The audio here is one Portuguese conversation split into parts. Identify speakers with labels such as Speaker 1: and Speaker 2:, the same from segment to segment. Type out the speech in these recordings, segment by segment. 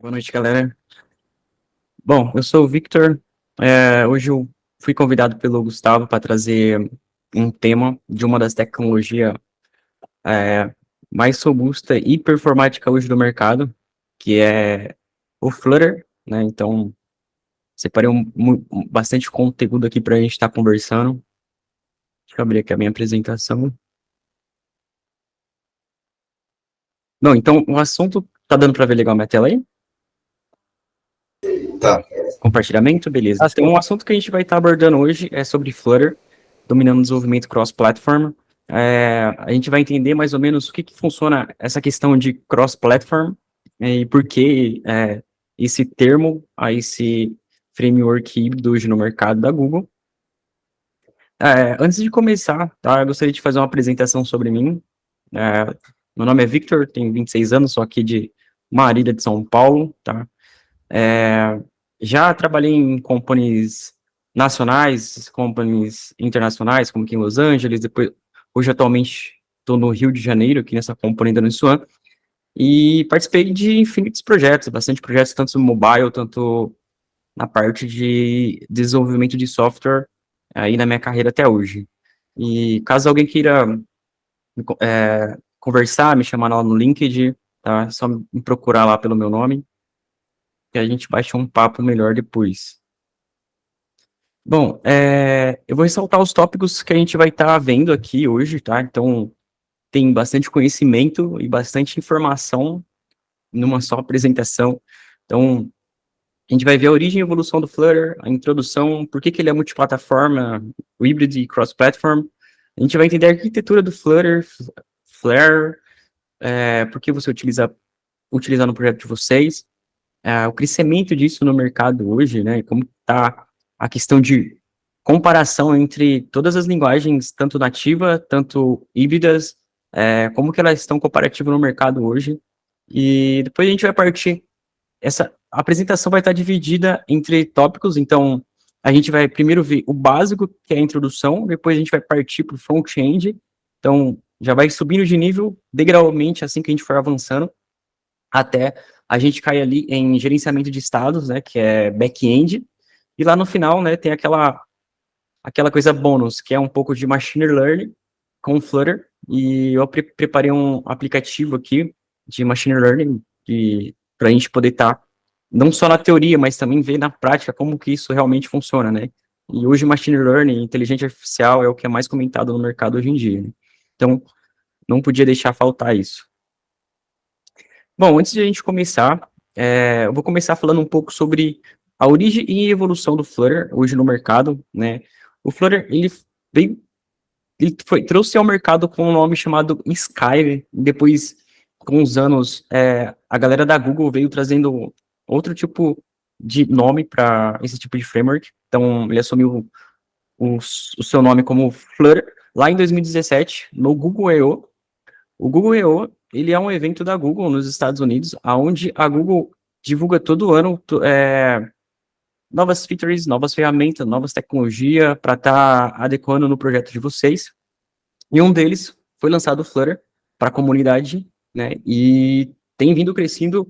Speaker 1: Boa noite, galera. Bom, eu sou o Victor. Hoje eu fui convidado pelo Gustavo para trazer um tema de uma das tecnologias é, mais robusta e performática hoje do mercado, que é o Flutter, né? Então, separei bastante conteúdo aqui para a gente estar conversando. Deixa eu abrir aqui a minha apresentação. Não, então, o assunto, tá dando para ver legal a minha tela aí?
Speaker 2: Tá.
Speaker 1: Compartilhamento, beleza. Então, o assunto que a gente vai estar abordando hoje é sobre Flutter, dominando o desenvolvimento cross-platform. A gente vai entender mais ou menos o que funciona essa questão de cross-platform e por que esse termo, esse framework híbrido hoje no mercado da Google. Antes de começar, tá, eu gostaria de fazer uma apresentação sobre mim. Meu nome é Victor, tenho 26 anos, sou aqui de Marília de São Paulo, tá? Já trabalhei em companies nacionais, companies internacionais, como aqui em Los Angeles, hoje atualmente estou no Rio de Janeiro, aqui nessa companhia da Uniswan, e participei de infinitos projetos, bastante projetos, tanto no mobile, tanto na parte de desenvolvimento de software, aí na minha carreira até hoje. E caso alguém queira conversar, me chamar lá no LinkedIn, tá? É só me procurar lá pelo meu nome, que a gente bate um papo melhor depois. Bom, eu vou ressaltar os tópicos que a gente vai estar vendo aqui hoje, tá? Então, tem bastante conhecimento e bastante informação numa só apresentação. Então, a gente vai ver a origem e evolução do Flutter, a introdução, por que ele é multiplataforma, o híbrido e cross-platform. A gente vai entender a arquitetura do Flutter, Flare, por que você utilizar no projeto de vocês, o crescimento disso no mercado hoje, né? Como está a questão de comparação entre todas as linguagens, tanto nativa, tanto híbridas, como que elas estão comparativas no mercado hoje. E depois a gente vai partir. Essa apresentação vai estar dividida entre tópicos, então a gente vai primeiro ver o básico, que é a introdução, depois a gente vai partir para o front-end, então já vai subindo de nível degraumente assim que a gente for avançando, até a gente cair ali em gerenciamento de estados, né, que é back-end, e lá no final, né, tem aquela coisa bônus, que é um pouco de machine learning com Flutter, e eu preparei um aplicativo aqui de machine learning para a gente poder estar não só na teoria, mas também ver na prática como que isso realmente funciona, né? E hoje machine learning, inteligência artificial é o que é mais comentado no mercado hoje em dia, né? Então, não podia deixar faltar isso. Bom, antes de a gente começar, eu vou começar falando um pouco sobre a origem e evolução do Flutter hoje no mercado, né? O Flutter, trouxe ao mercado com um nome chamado Sky, depois, com os anos, a galera da Google veio trazendo outro tipo de nome para esse tipo de framework, então ele assumiu o seu nome como Flutter, lá em 2017, no Google I.O. O Google I.O., ele é um evento da Google nos Estados Unidos, onde a Google divulga todo ano novas features, novas ferramentas, novas tecnologias para estar adequando no projeto de vocês. E um deles foi lançado o Flutter para a comunidade, né? E tem vindo crescendo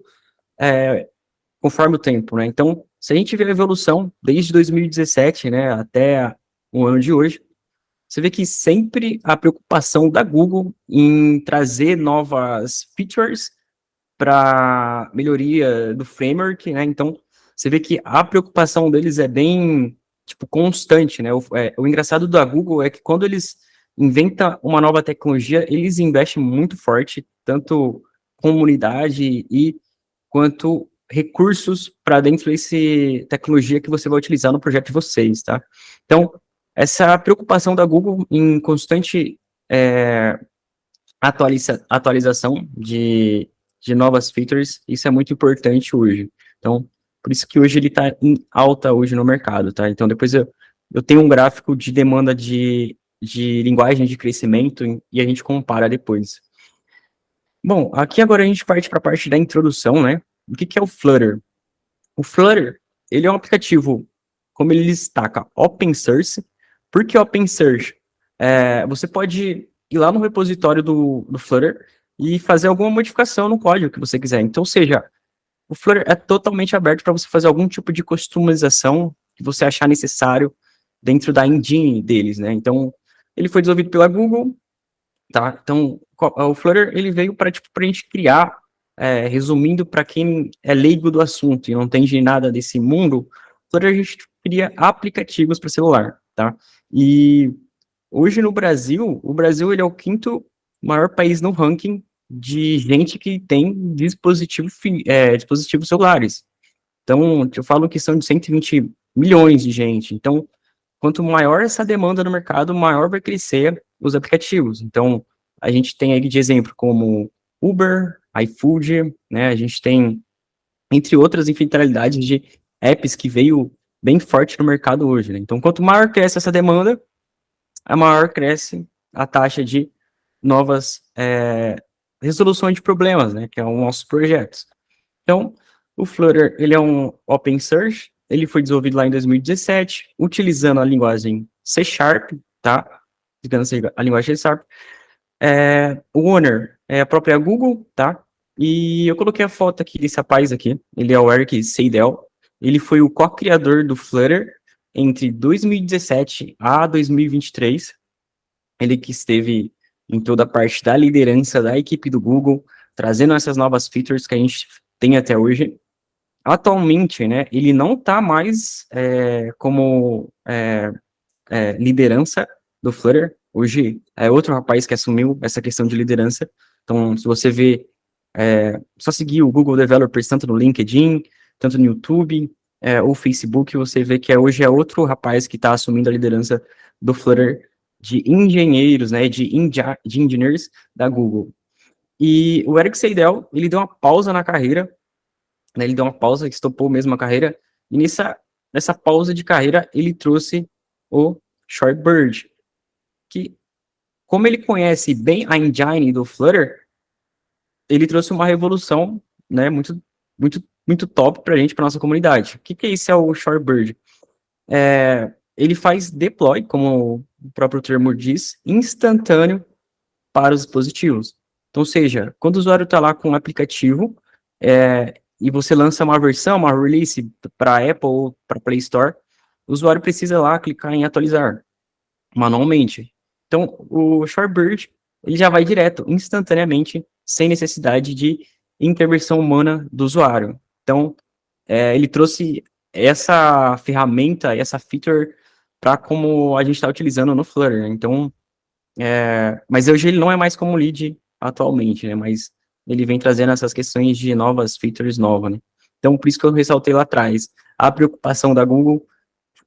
Speaker 1: conforme o tempo, né? Então, se a gente vê a evolução desde 2017, né, até o ano de hoje, você vê que sempre a preocupação da Google em trazer novas features para melhoria do framework, né? Então, você vê que a preocupação deles é bem, tipo, constante, né? O engraçado da Google é que quando eles inventam uma nova tecnologia, eles investem muito forte, tanto comunidade e quanto recursos para dentro desse tecnologia que você vai utilizar no projeto de vocês, tá? Então, essa preocupação da Google em constante atualização de novas features, isso é muito importante hoje. Então, por isso que hoje ele está em alta hoje no mercado, tá? Então, depois eu tenho um gráfico de demanda de linguagem de crescimento e a gente compara depois. Bom, aqui agora a gente parte para a parte da introdução, né? O que é o Flutter? O Flutter, ele é um aplicativo, como ele destaca, open source. Por que open source? Você pode ir lá no repositório do Flutter e fazer alguma modificação no código que você quiser. Então, seja, O Flutter é totalmente aberto para você fazer algum tipo de customização que você achar necessário dentro da engine deles, né? Então, ele foi desenvolvido pela Google, tá? Então, o Flutter, ele veio para tipo, a gente criar, resumindo para quem é leigo do assunto e não entende nada desse mundo, Flutter a gente cria aplicativos para celular, tá? E hoje no Brasil, o Brasil ele é o quinto maior país no ranking de gente que tem dispositivos celulares. Então, eu falo que são de 120 milhões de gente. Então, quanto maior essa demanda no mercado, maior vai crescer os aplicativos. Então, a gente tem aí de exemplo como Uber, iFood, né? A gente tem, entre outras infinidades de apps que veio bem forte no mercado hoje, né? Então, quanto maior cresce essa demanda, a maior cresce a taxa de novas resoluções de problemas, né? Que é um nossos projetos. Então, o Flutter, ele é um open source, ele foi desenvolvido lá em 2017, utilizando a linguagem C Sharp, tá? Utilizando a linguagem C Sharp. O owner é a própria Google, tá? E eu coloquei a foto aqui desse rapaz aqui, ele é o Eric Seidel, ele foi o co-criador do Flutter entre 2017 a 2023, ele que esteve em toda a parte da liderança da equipe do Google, trazendo essas novas features que a gente tem até hoje. Atualmente, né, ele não está mais como liderança do Flutter. Hoje é outro rapaz que assumiu essa questão de liderança. Então, se você vê, só seguir o Google Developers tanto no LinkedIn, tanto no YouTube, ou Facebook, você vê que hoje é outro rapaz que está assumindo a liderança do Flutter de engenheiros, né, de engineers da Google. E o Eric Seidel, ele deu uma pausa na carreira, né, ele deu uma pausa, estopou mesmo a carreira, e nessa pausa de carreira, ele trouxe o Shorebird, que, como ele conhece bem a engine do Flutter, ele trouxe uma revolução, né, muito, muito, muito top pra gente, pra nossa comunidade. O que é isso, é o Shorebird? Ele faz deploy, como o próprio termo diz, instantâneo para os dispositivos. Então, ou seja, quando o usuário está lá com um aplicativo, e você lança uma versão, uma release para Apple ou para Play Store, o usuário precisa lá clicar em atualizar manualmente. Então, o Shorebird, ele já vai direto, instantaneamente, sem necessidade de intervenção humana do usuário. Então, ele trouxe essa ferramenta, essa feature, para como a gente está utilizando no Flutter, né? Então, mas hoje ele não é mais como lead atualmente, né? Mas ele vem trazendo essas questões de novas features novas, né? Então, por isso que eu ressaltei lá atrás. A preocupação da Google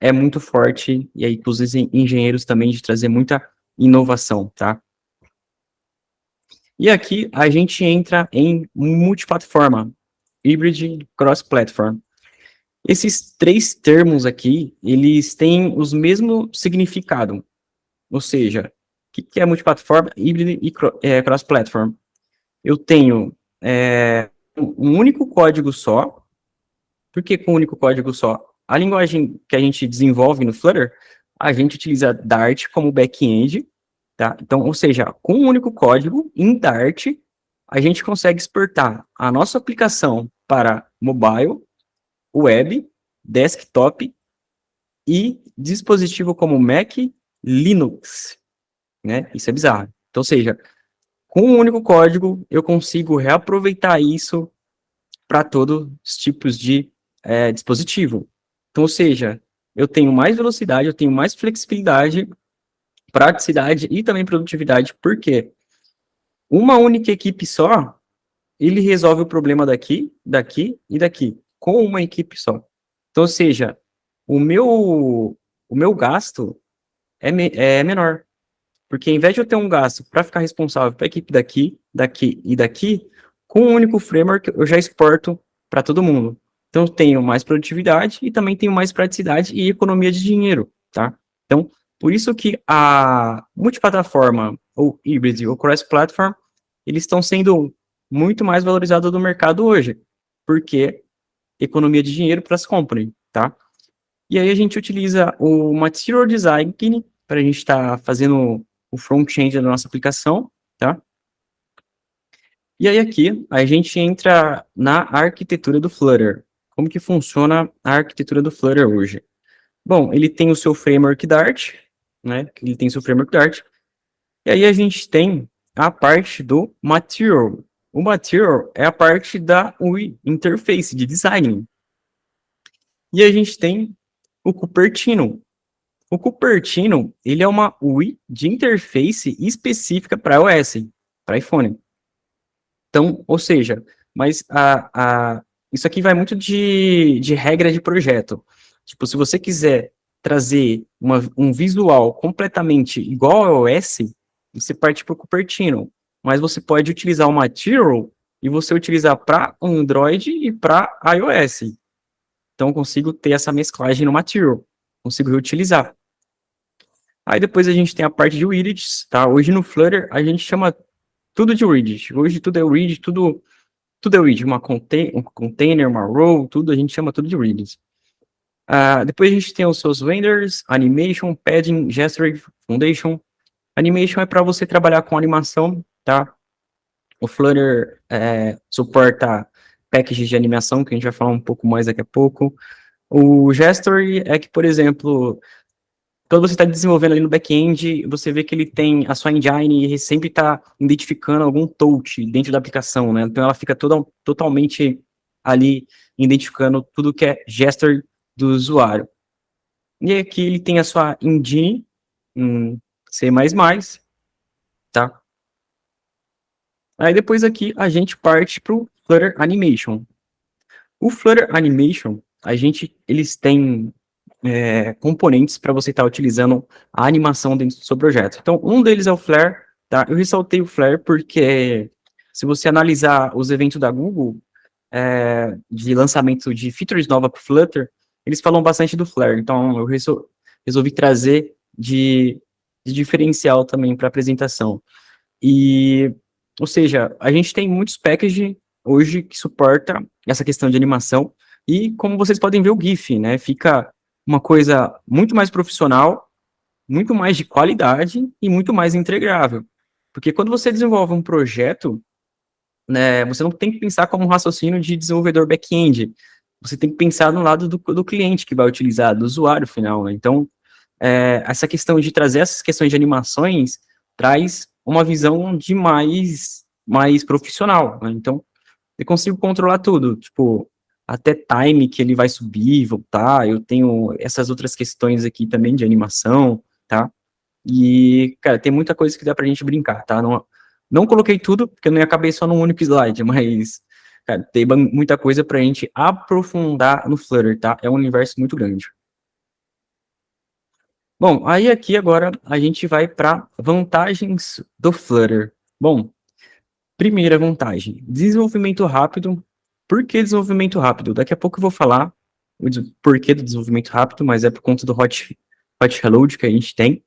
Speaker 1: é muito forte, e aí com os engenheiros também de trazer muita inovação, tá? E aqui a gente entra em multiplataforma, hybrid cross-platform. Esses três termos aqui, eles têm os mesmo significado, ou seja, o que é multiplataforma, híbrido e cross-platform? Eu tenho um único código só. Por que com um único código só? A linguagem que a gente desenvolve no Flutter, a gente utiliza Dart como back-end, tá? Então, ou seja, com um único código, em Dart, a gente consegue exportar a nossa aplicação para mobile, web, desktop e dispositivo como Mac, Linux, né? Isso é bizarro. Então, ou seja, com um único código, eu consigo reaproveitar isso para todos os tipos de dispositivo. Então, ou seja, eu tenho mais velocidade, eu tenho mais flexibilidade, praticidade e também produtividade, porque uma única equipe só, ele resolve o problema daqui, daqui e daqui, com uma equipe só. Então, ou seja, o meu gasto é menor. Porque, em vez de eu ter um gasto para ficar responsável para a equipe daqui, daqui e daqui, com um único framework eu já exporto para todo mundo. Então, eu tenho mais produtividade e também tenho mais praticidade e economia de dinheiro, tá? Então, por isso que a multiplataforma, ou hybrid, ou cross-platform, eles estão sendo muito mais valorizados do mercado hoje, porque economia de dinheiro para as company, tá? E aí a gente utiliza o Material Design para a gente estar fazendo o front-end da nossa aplicação, tá? E aí aqui a gente entra na arquitetura do Flutter. Como que funciona a arquitetura do Flutter hoje? Bom, ele tem o seu framework Dart, né? Ele tem o seu framework Dart. E aí a gente tem a parte do Material. O Material é a parte da UI interface de design. E a gente tem o Cupertino. O Cupertino, ele é uma UI de interface específica para iOS, para iPhone. Então, ou seja, mas isso aqui vai muito de regra de projeto. Tipo, se você quiser trazer um visual completamente igual ao iOS, você parte para o Cupertino. Mas você pode utilizar o Material e você utilizar para Android e para iOS. Então, eu consigo ter essa mesclagem no Material. Consigo reutilizar. Aí depois a gente tem a parte de widgets, tá? Hoje no Flutter a gente chama tudo de widget. Hoje tudo é widget, tudo é widget. Um container, uma row, tudo, a gente chama tudo de widgets. Depois a gente tem os seus vendors, animation, padding, gesture, foundation. Animation é para você trabalhar com animação, tá? O Flutter suporta packages de animação, que a gente vai falar um pouco mais daqui a pouco. O gesture é que, por exemplo, quando você está desenvolvendo ali no back-end, você vê que ele tem a sua engine e sempre está identificando algum touch dentro da aplicação, né? Então ela fica totalmente ali identificando tudo que é gesture do usuário. E aqui ele tem a sua engine em C++, tá? Aí depois aqui a gente parte para o Flutter Animation. O Flutter Animation, eles têm componentes para você estar utilizando a animação dentro do seu projeto. Então, um deles é o Flare, tá? Eu ressaltei o Flare porque se você analisar os eventos da Google de lançamento de features novas para o Flutter, eles falam bastante do Flare. Então, eu resolvi trazer de diferencial também para a apresentação. E, ou seja, a gente tem muitos packages hoje que suporta essa questão de animação e como vocês podem ver o GIF, né, fica uma coisa muito mais profissional, muito mais de qualidade e muito mais entregável. Porque quando você desenvolve um projeto, né, você não tem que pensar como um raciocínio de desenvolvedor back-end, você tem que pensar no lado do cliente que vai utilizar, do usuário final, né? Então, essa questão de trazer essas questões de animações traz uma visão de mais profissional, né? Então, eu consigo controlar tudo, tipo, até time que ele vai subir e voltar, eu tenho essas outras questões aqui também de animação, tá? E, cara, tem muita coisa que dá pra gente brincar, tá? Não coloquei tudo, porque eu não ia caber só num único slide, mas, cara, tem muita coisa pra gente aprofundar no Flutter, tá? É um universo muito grande. Bom, aí aqui agora a gente vai para vantagens do Flutter. Bom, primeira vantagem, desenvolvimento rápido. Por que desenvolvimento rápido? Daqui a pouco eu vou falar o porquê do desenvolvimento rápido, mas é por conta do hot reload que a gente tem.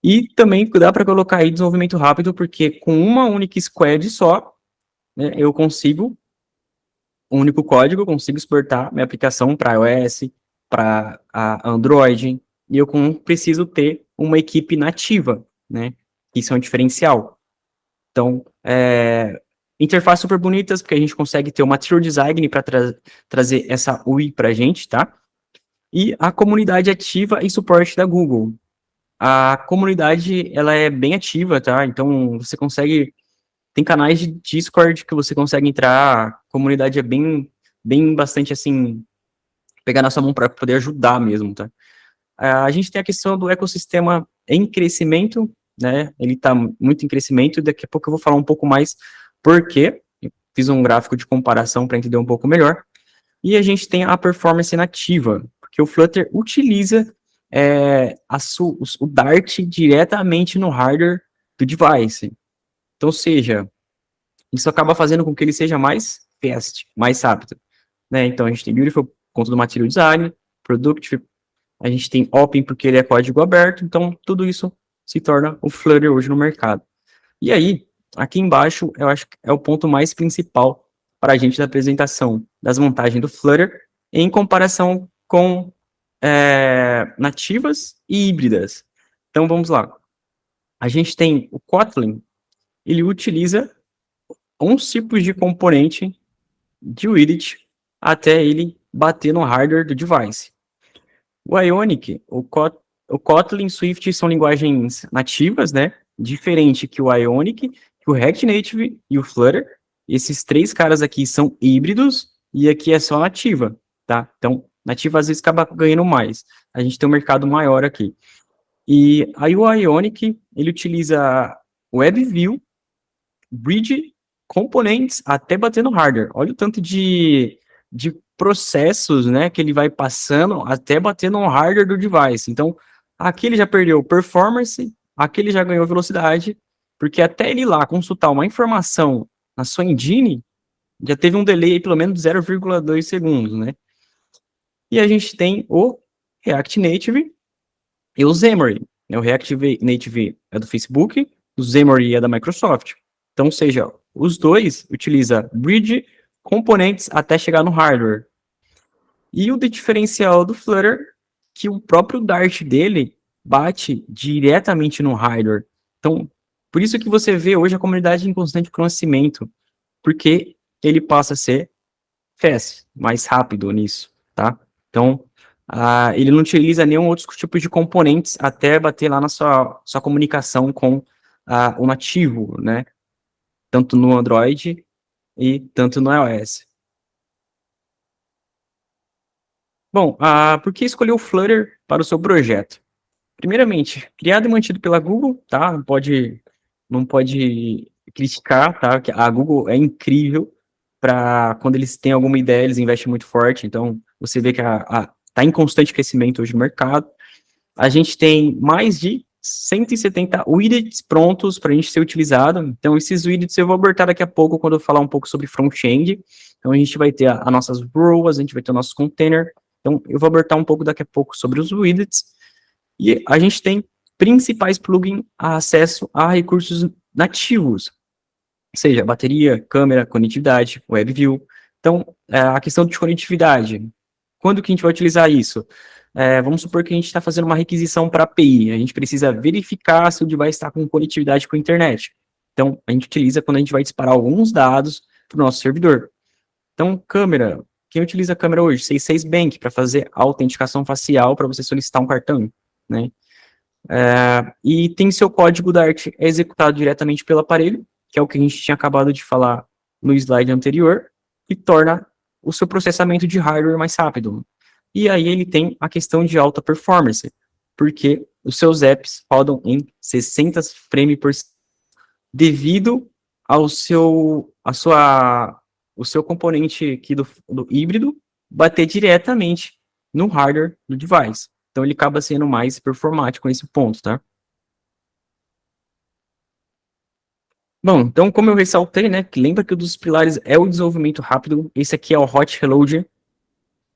Speaker 1: E também dá para colocar aí desenvolvimento rápido, porque com uma única squad só, né, eu consigo, um único código, eu consigo exportar minha aplicação para iOS, para Android, e eu preciso ter uma equipe nativa, né? Isso é um diferencial. Então, interfaces super bonitas, porque a gente consegue ter o material design para trazer essa UI para a gente, tá? E a comunidade ativa e suporte da Google. A comunidade, ela é bem ativa, tá? Então, você consegue... Tem canais de Discord que você consegue entrar, a comunidade é bem bastante, assim, pegar na sua mão para poder ajudar mesmo, tá? A gente tem a questão do ecossistema em crescimento, né? Ele está muito em crescimento, e daqui a pouco eu vou falar um pouco mais por quê. Fiz um gráfico de comparação para entender um pouco melhor. E a gente tem a performance nativa, porque o Flutter utiliza o Dart diretamente no hardware do device. Então, ou seja, isso acaba fazendo com que ele seja mais fast, mais rápido. Né? Então, a gente tem Beautiful por conta do Material Design, Productive, a gente tem Open porque ele é código aberto, então tudo isso se torna o Flutter hoje no mercado. E aí, aqui embaixo, eu acho que é o ponto mais principal para a gente da apresentação das vantagens do Flutter em comparação com nativas e híbridas. Então, vamos lá. A gente tem o Kotlin, ele utiliza uns tipos de componente de widget até ele bater no hardware do device. O Ionic, o Kotlin e Swift são linguagens nativas, né? Diferente que o Ionic, que o React Native e o Flutter. Esses três caras aqui são híbridos e aqui é só nativa, tá? Então, nativa às vezes acaba ganhando mais. A gente tem um mercado maior aqui. E aí o Ionic, ele utiliza WebView, Bridge, componentes, até bater no hardware. Olha o tanto de processos, né, que ele vai passando até bater no hardware do device. Então, aqui ele já perdeu performance, aqui ele já ganhou velocidade, porque até ele ir lá consultar uma informação na sua engine, já teve um delay pelo menos de 0,2 segundos, né? E a gente tem o React Native e o Xamarin. Né? O React Native é do Facebook, o Xamarin é da Microsoft. Então, ou seja, os dois utilizam bridge, componentes até chegar no hardware. E o diferencial do Flutter, que o próprio Dart dele bate diretamente no hardware. Então, por isso que você vê hoje a comunidade em constante crescimento, porque ele passa a ser fast, mais rápido nisso, tá? Então, ele não utiliza nenhum outro tipo de componentes até bater lá na sua comunicação com o nativo, né? Tanto no Android e tanto no iOS. Bom, por que escolher o Flutter para o seu projeto? Primeiramente, criado e mantido pela Google, tá? Não pode criticar, tá? Que a Google é incrível para quando eles têm alguma ideia, eles investem muito forte. Então, você vê que tá em constante crescimento hoje no mercado. A gente tem mais de 170 widgets prontos para a gente ser utilizado. Então, esses widgets eu vou abordar daqui a pouco quando eu falar um pouco sobre front-end. Então, a gente vai ter as nossas rows, a gente vai ter o nosso container. Então, eu vou abordar um pouco daqui a pouco sobre os widgets. E a gente tem principais plugins a acesso a recursos nativos, seja bateria, câmera, conectividade, WebView. Então, a questão de conectividade, quando que a gente vai utilizar isso? Vamos supor que a gente está fazendo uma requisição para API, a gente precisa verificar se o device está com conectividade com a internet. Então, a gente utiliza quando a gente vai disparar alguns dados para o nosso servidor. Então, câmera, quem utiliza a câmera hoje? C6 Bank, para fazer a autenticação facial para você solicitar um cartão, né? E tem seu código Dart executado diretamente pelo aparelho, que é o que a gente tinha acabado de falar no slide anterior, que torna o seu processamento de hardware mais rápido. E aí ele tem a questão de alta performance, porque os seus apps rodam em 60 frames por segundo, devido ao o seu componente aqui do híbrido bater diretamente no hardware do device. Então, ele acaba sendo mais performático nesse ponto, tá? Bom, então, como eu ressaltei, né, que lembra que um dos pilares é o desenvolvimento rápido. Esse aqui é o Hot Reload.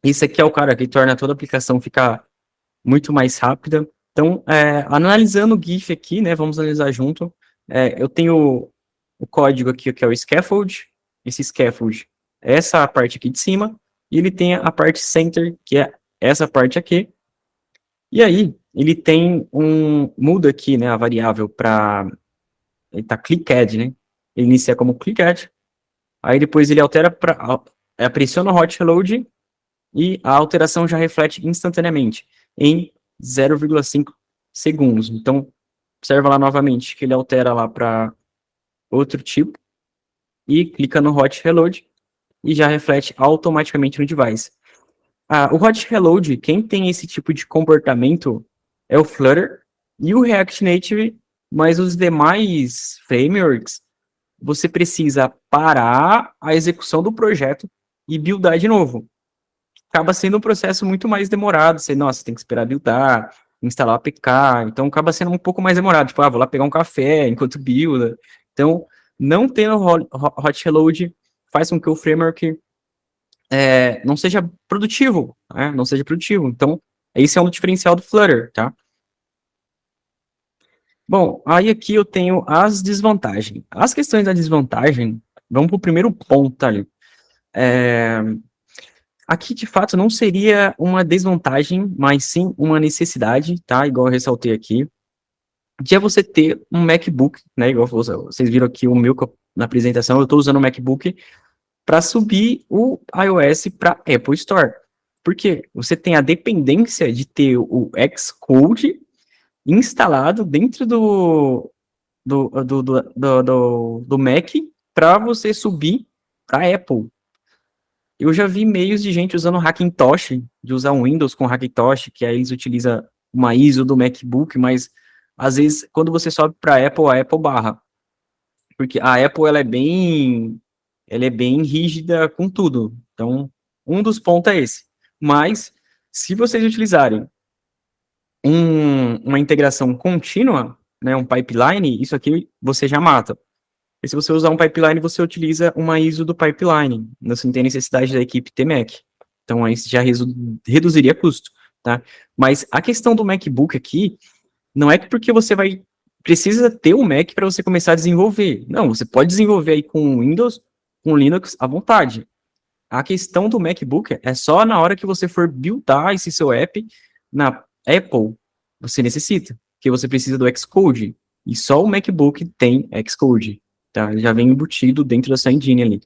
Speaker 1: Esse aqui é o cara que torna toda a aplicação ficar muito mais rápida. Então, analisando o GIF aqui, né, vamos analisar junto. Eu tenho o código aqui, que é o scaffold. Esse scaffold é essa parte aqui de cima. E ele tem a parte center, que é essa parte aqui. E aí, ele tem muda aqui, né, a variável para, ele tá clickAdd, né, ele inicia como clickAdd, aí depois ele altera para, pressiona o hot reload, e a alteração já reflete instantaneamente, em 0,5 segundos. Então, observa lá novamente, que ele altera lá para outro tipo, e clica no hot reload, e já reflete automaticamente no device. O Hot Reload, quem tem esse tipo de comportamento é o Flutter e o React Native, mas os demais frameworks, você precisa parar a execução do projeto e buildar de novo. Acaba sendo um processo muito mais demorado. Você, nossa, tem que esperar buildar, instalar o APK, então acaba sendo um pouco mais demorado. Tipo, vou lá pegar um café enquanto builda. Então, não tendo Hot Reload faz com que o framework não seja produtivo, né? Não seja produtivo. Então, esse é um diferencial do Flutter, tá? Bom, aí aqui eu tenho as desvantagens. As questões da desvantagem, vamos para o primeiro ponto, tá ali. Aqui, de fato, não seria uma desvantagem, mas sim uma necessidade, tá? Igual eu ressaltei aqui, de você ter um MacBook, né? Igual vocês viram aqui o meu na apresentação, eu estou usando o MacBook para subir o iOS para Apple Store. Porque você tem a dependência de ter o Xcode instalado dentro do Mac para você subir para Apple. Eu já vi meios de gente usando Hackintosh, de usar um Windows com Hackintosh, que aí eles utilizam uma ISO do MacBook, mas às vezes quando você sobe para a Apple barra. Porque a Apple ela é bem rígida com tudo. Então, um dos pontos é esse. Mas se vocês utilizarem uma integração contínua, né, um pipeline, isso aqui você já mata. E se você usar um pipeline, você utiliza uma ISO do pipeline. Você não tem necessidade da equipe ter Mac. Então, aí já reduziria custo, tá? Mas a questão do MacBook aqui, não é que porque você precisa ter um Mac para você começar a desenvolver. Não, você pode desenvolver aí com Windows, com Linux, à vontade. A questão do MacBook é só na hora que você for buildar esse seu app na Apple, você necessita, que você precisa do Xcode. E só o MacBook tem Xcode. Tá? Ele já vem embutido dentro da sua engine ali.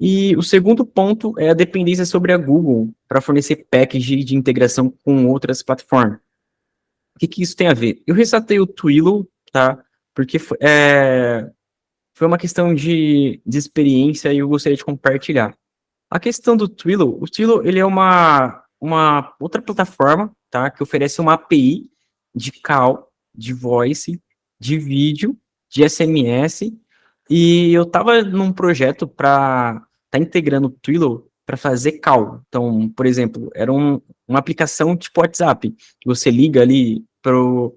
Speaker 1: E o segundo ponto é a dependência sobre a Google para fornecer package de integração com outras plataformas. O que isso tem a ver? Eu ressaltei o Twilio, tá? Porque foi uma questão de experiência e eu gostaria de compartilhar. A questão do Twilio, o Twilio ele é uma outra plataforma, tá? Que oferece uma API de call, de voice, de vídeo, de SMS. E eu estava num projeto para estar integrando o Twilio para fazer call. Então, por exemplo, era uma aplicação tipo WhatsApp, que você liga ali pro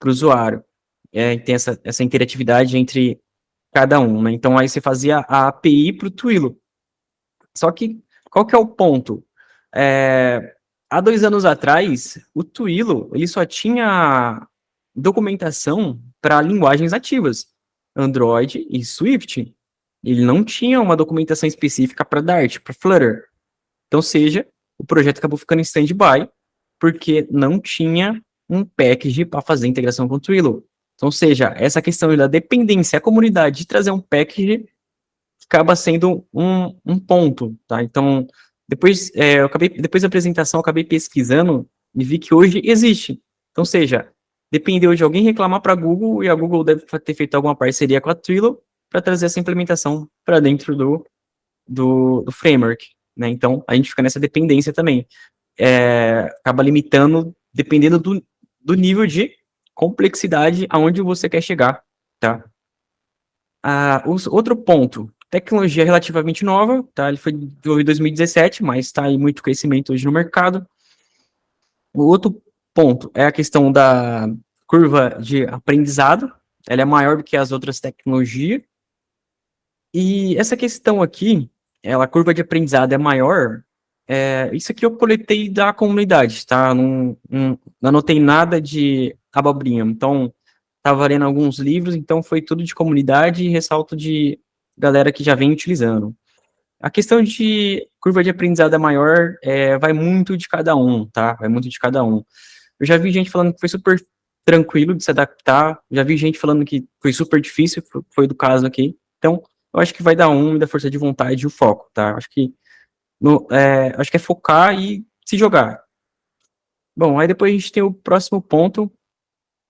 Speaker 1: usuário. E tem essa interatividade entre cada um, né? Então, aí você fazia a API para o Twilio. Só que, qual que é o ponto? Há 2 anos atrás, o Twilio, ele só tinha documentação para linguagens nativas, Android e Swift. Ele não tinha uma documentação específica para Dart, para Flutter. Então, seja, o projeto acabou ficando em stand-by, porque não tinha um package para fazer a integração com o Twilio. Então, seja, essa questão da dependência, a comunidade de trazer um package acaba sendo um ponto, tá? Então, depois da apresentação, eu acabei pesquisando e vi que hoje existe. Então, seja, dependeu de alguém reclamar para a Google e a Google deve ter feito alguma parceria com a Twilio para trazer essa implementação para dentro do framework, né? Então, a gente fica nessa dependência também. Acaba limitando, dependendo do nível de complexidade aonde você quer chegar, tá? Outro ponto, tecnologia relativamente nova, tá? Ele foi desenvolvido em 2017, mas está em muito crescimento hoje no mercado. O outro ponto é a questão da curva de aprendizado, ela é maior do que as outras tecnologias. E essa questão aqui, a curva de aprendizado é maior, isso aqui eu coletei da comunidade, tá? Não anotei nada de abobrinha, então estava lendo alguns livros, então foi tudo de comunidade e ressalto de galera que já vem utilizando. A questão de curva de aprendizado maior vai muito de cada um, tá? Vai muito de cada um. Eu já vi gente falando que foi super tranquilo de se adaptar, já vi gente falando que foi super difícil, foi do caso aqui. Então, eu acho que vai dar da força de vontade e o foco, tá? Acho que acho que é focar e se jogar. Bom, aí depois a gente tem o próximo ponto,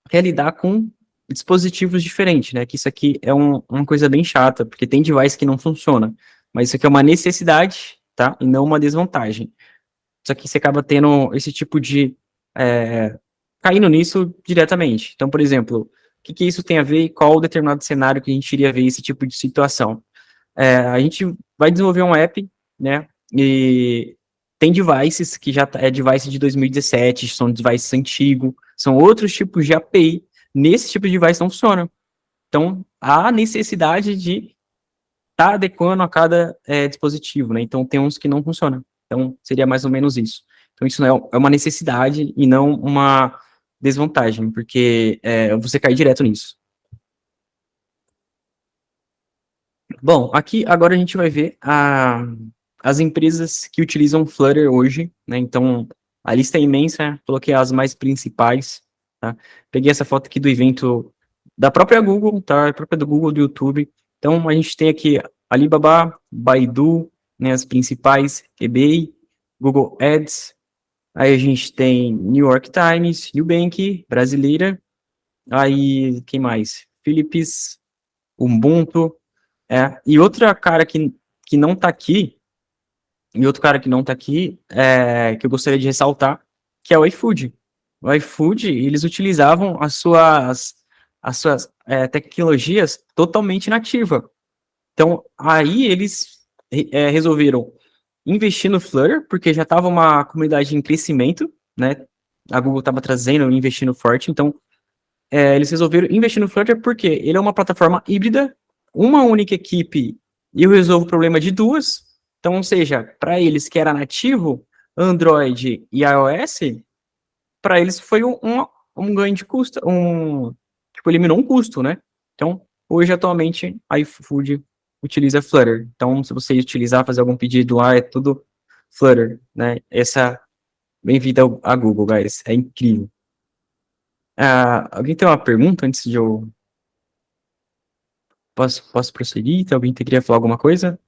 Speaker 1: que é lidar com dispositivos diferentes, né? Que isso aqui é uma coisa bem chata, porque tem device que não funciona. Mas isso aqui é uma necessidade, tá? E não uma desvantagem. Só que você acaba tendo esse tipo de... caindo nisso diretamente. Então, por exemplo, o que isso tem a ver e qual determinado cenário que a gente iria ver esse tipo de situação? A gente vai desenvolver um app, né? E tem devices que já é device de 2017, são devices antigos, são outros tipos de API. Nesse tipo de device não funciona. Então, há necessidade de estar adequando a cada dispositivo, né? Então, tem uns que não funcionam. Então, seria mais ou menos isso. Então, isso é uma necessidade e não uma desvantagem, porque você cai direto nisso. Bom, aqui agora a gente vai ver as empresas que utilizam Flutter hoje, né? Então, a lista é imensa, coloquei as mais principais, tá? Peguei essa foto aqui do evento da própria Google, tá? A própria do Google, do YouTube. Então, a gente tem aqui Alibaba, Baidu, né, as principais, eBay, Google Ads, aí a gente tem New York Times, Nubank, brasileira, aí, quem mais? Philips, Ubuntu, e outra cara que não tá aqui, e outro cara que não tá aqui, que eu gostaria de ressaltar, que é o iFood. O iFood, eles utilizavam as suas tecnologias totalmente nativa. Então, aí eles resolveram investir no Flutter, porque já estava uma comunidade em crescimento, né? A Google estava trazendo, investindo forte, então eles resolveram investir no Flutter porque ele é uma plataforma híbrida, uma única equipe, e eu resolvo o problema de duas. Então, ou seja, para eles que era nativo, Android e iOS, para eles foi um ganho de custo, tipo, eliminou um custo, né? Então, hoje, atualmente, a iFood utiliza Flutter. Então, se você utilizar, fazer algum pedido lá, é tudo Flutter, né? Bem-vindo a Google, guys. É incrível. Alguém tem uma pergunta antes de eu... Posso prosseguir? Tem alguém que queria falar alguma coisa?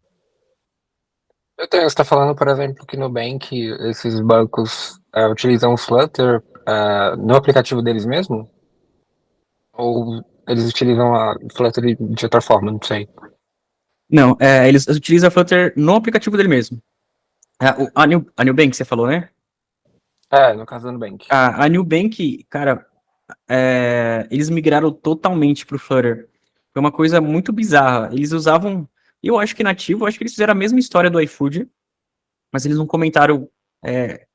Speaker 2: Eu tenho, você está falando, por exemplo, que no Nubank, esses bancos utilizam o Flutter no aplicativo deles mesmo? Ou eles utilizam a Flutter de outra forma? Não sei.
Speaker 1: Não, eles utilizam Flutter no aplicativo dele mesmo. A Nubank, você falou, né?
Speaker 2: No caso do Nubank.
Speaker 1: A Nubank, cara, eles migraram totalmente pro Flutter. Foi uma coisa muito bizarra. Eles usavam, eu acho que nativo, eu acho que eles fizeram a mesma história do iFood, mas eles não comentaram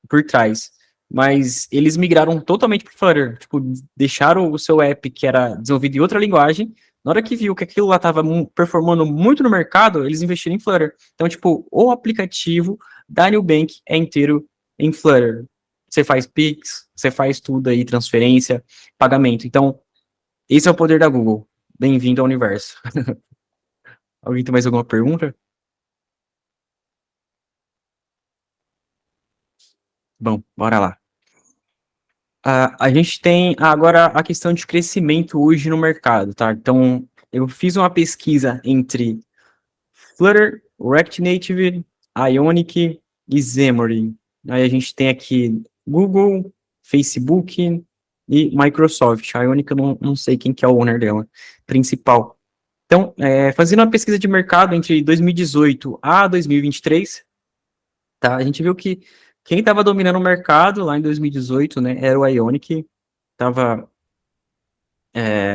Speaker 1: por trás. Mas eles migraram totalmente pro Flutter. Tipo, deixaram o seu app, que era desenvolvido em outra linguagem. Na hora que viu que aquilo lá estava performando muito no mercado, eles investiram em Flutter. Então, tipo, o aplicativo da Nubank é inteiro em Flutter. Você faz Pix, você faz tudo aí, transferência, pagamento. Então, esse é o poder da Google. Bem-vindo ao universo. Alguém tem mais alguma pergunta? Bom, bora lá. A gente tem agora a questão de crescimento hoje no mercado, tá? Então, eu fiz uma pesquisa entre Flutter, React Native, Ionic e Xamarin. Aí a gente tem aqui Google, Facebook e Microsoft. A Ionic eu não sei quem que é o owner dela, principal. Então, fazendo uma pesquisa de mercado entre 2018 a 2023, tá? A gente viu que quem estava dominando o mercado lá em 2018, né, era o Ionic, estava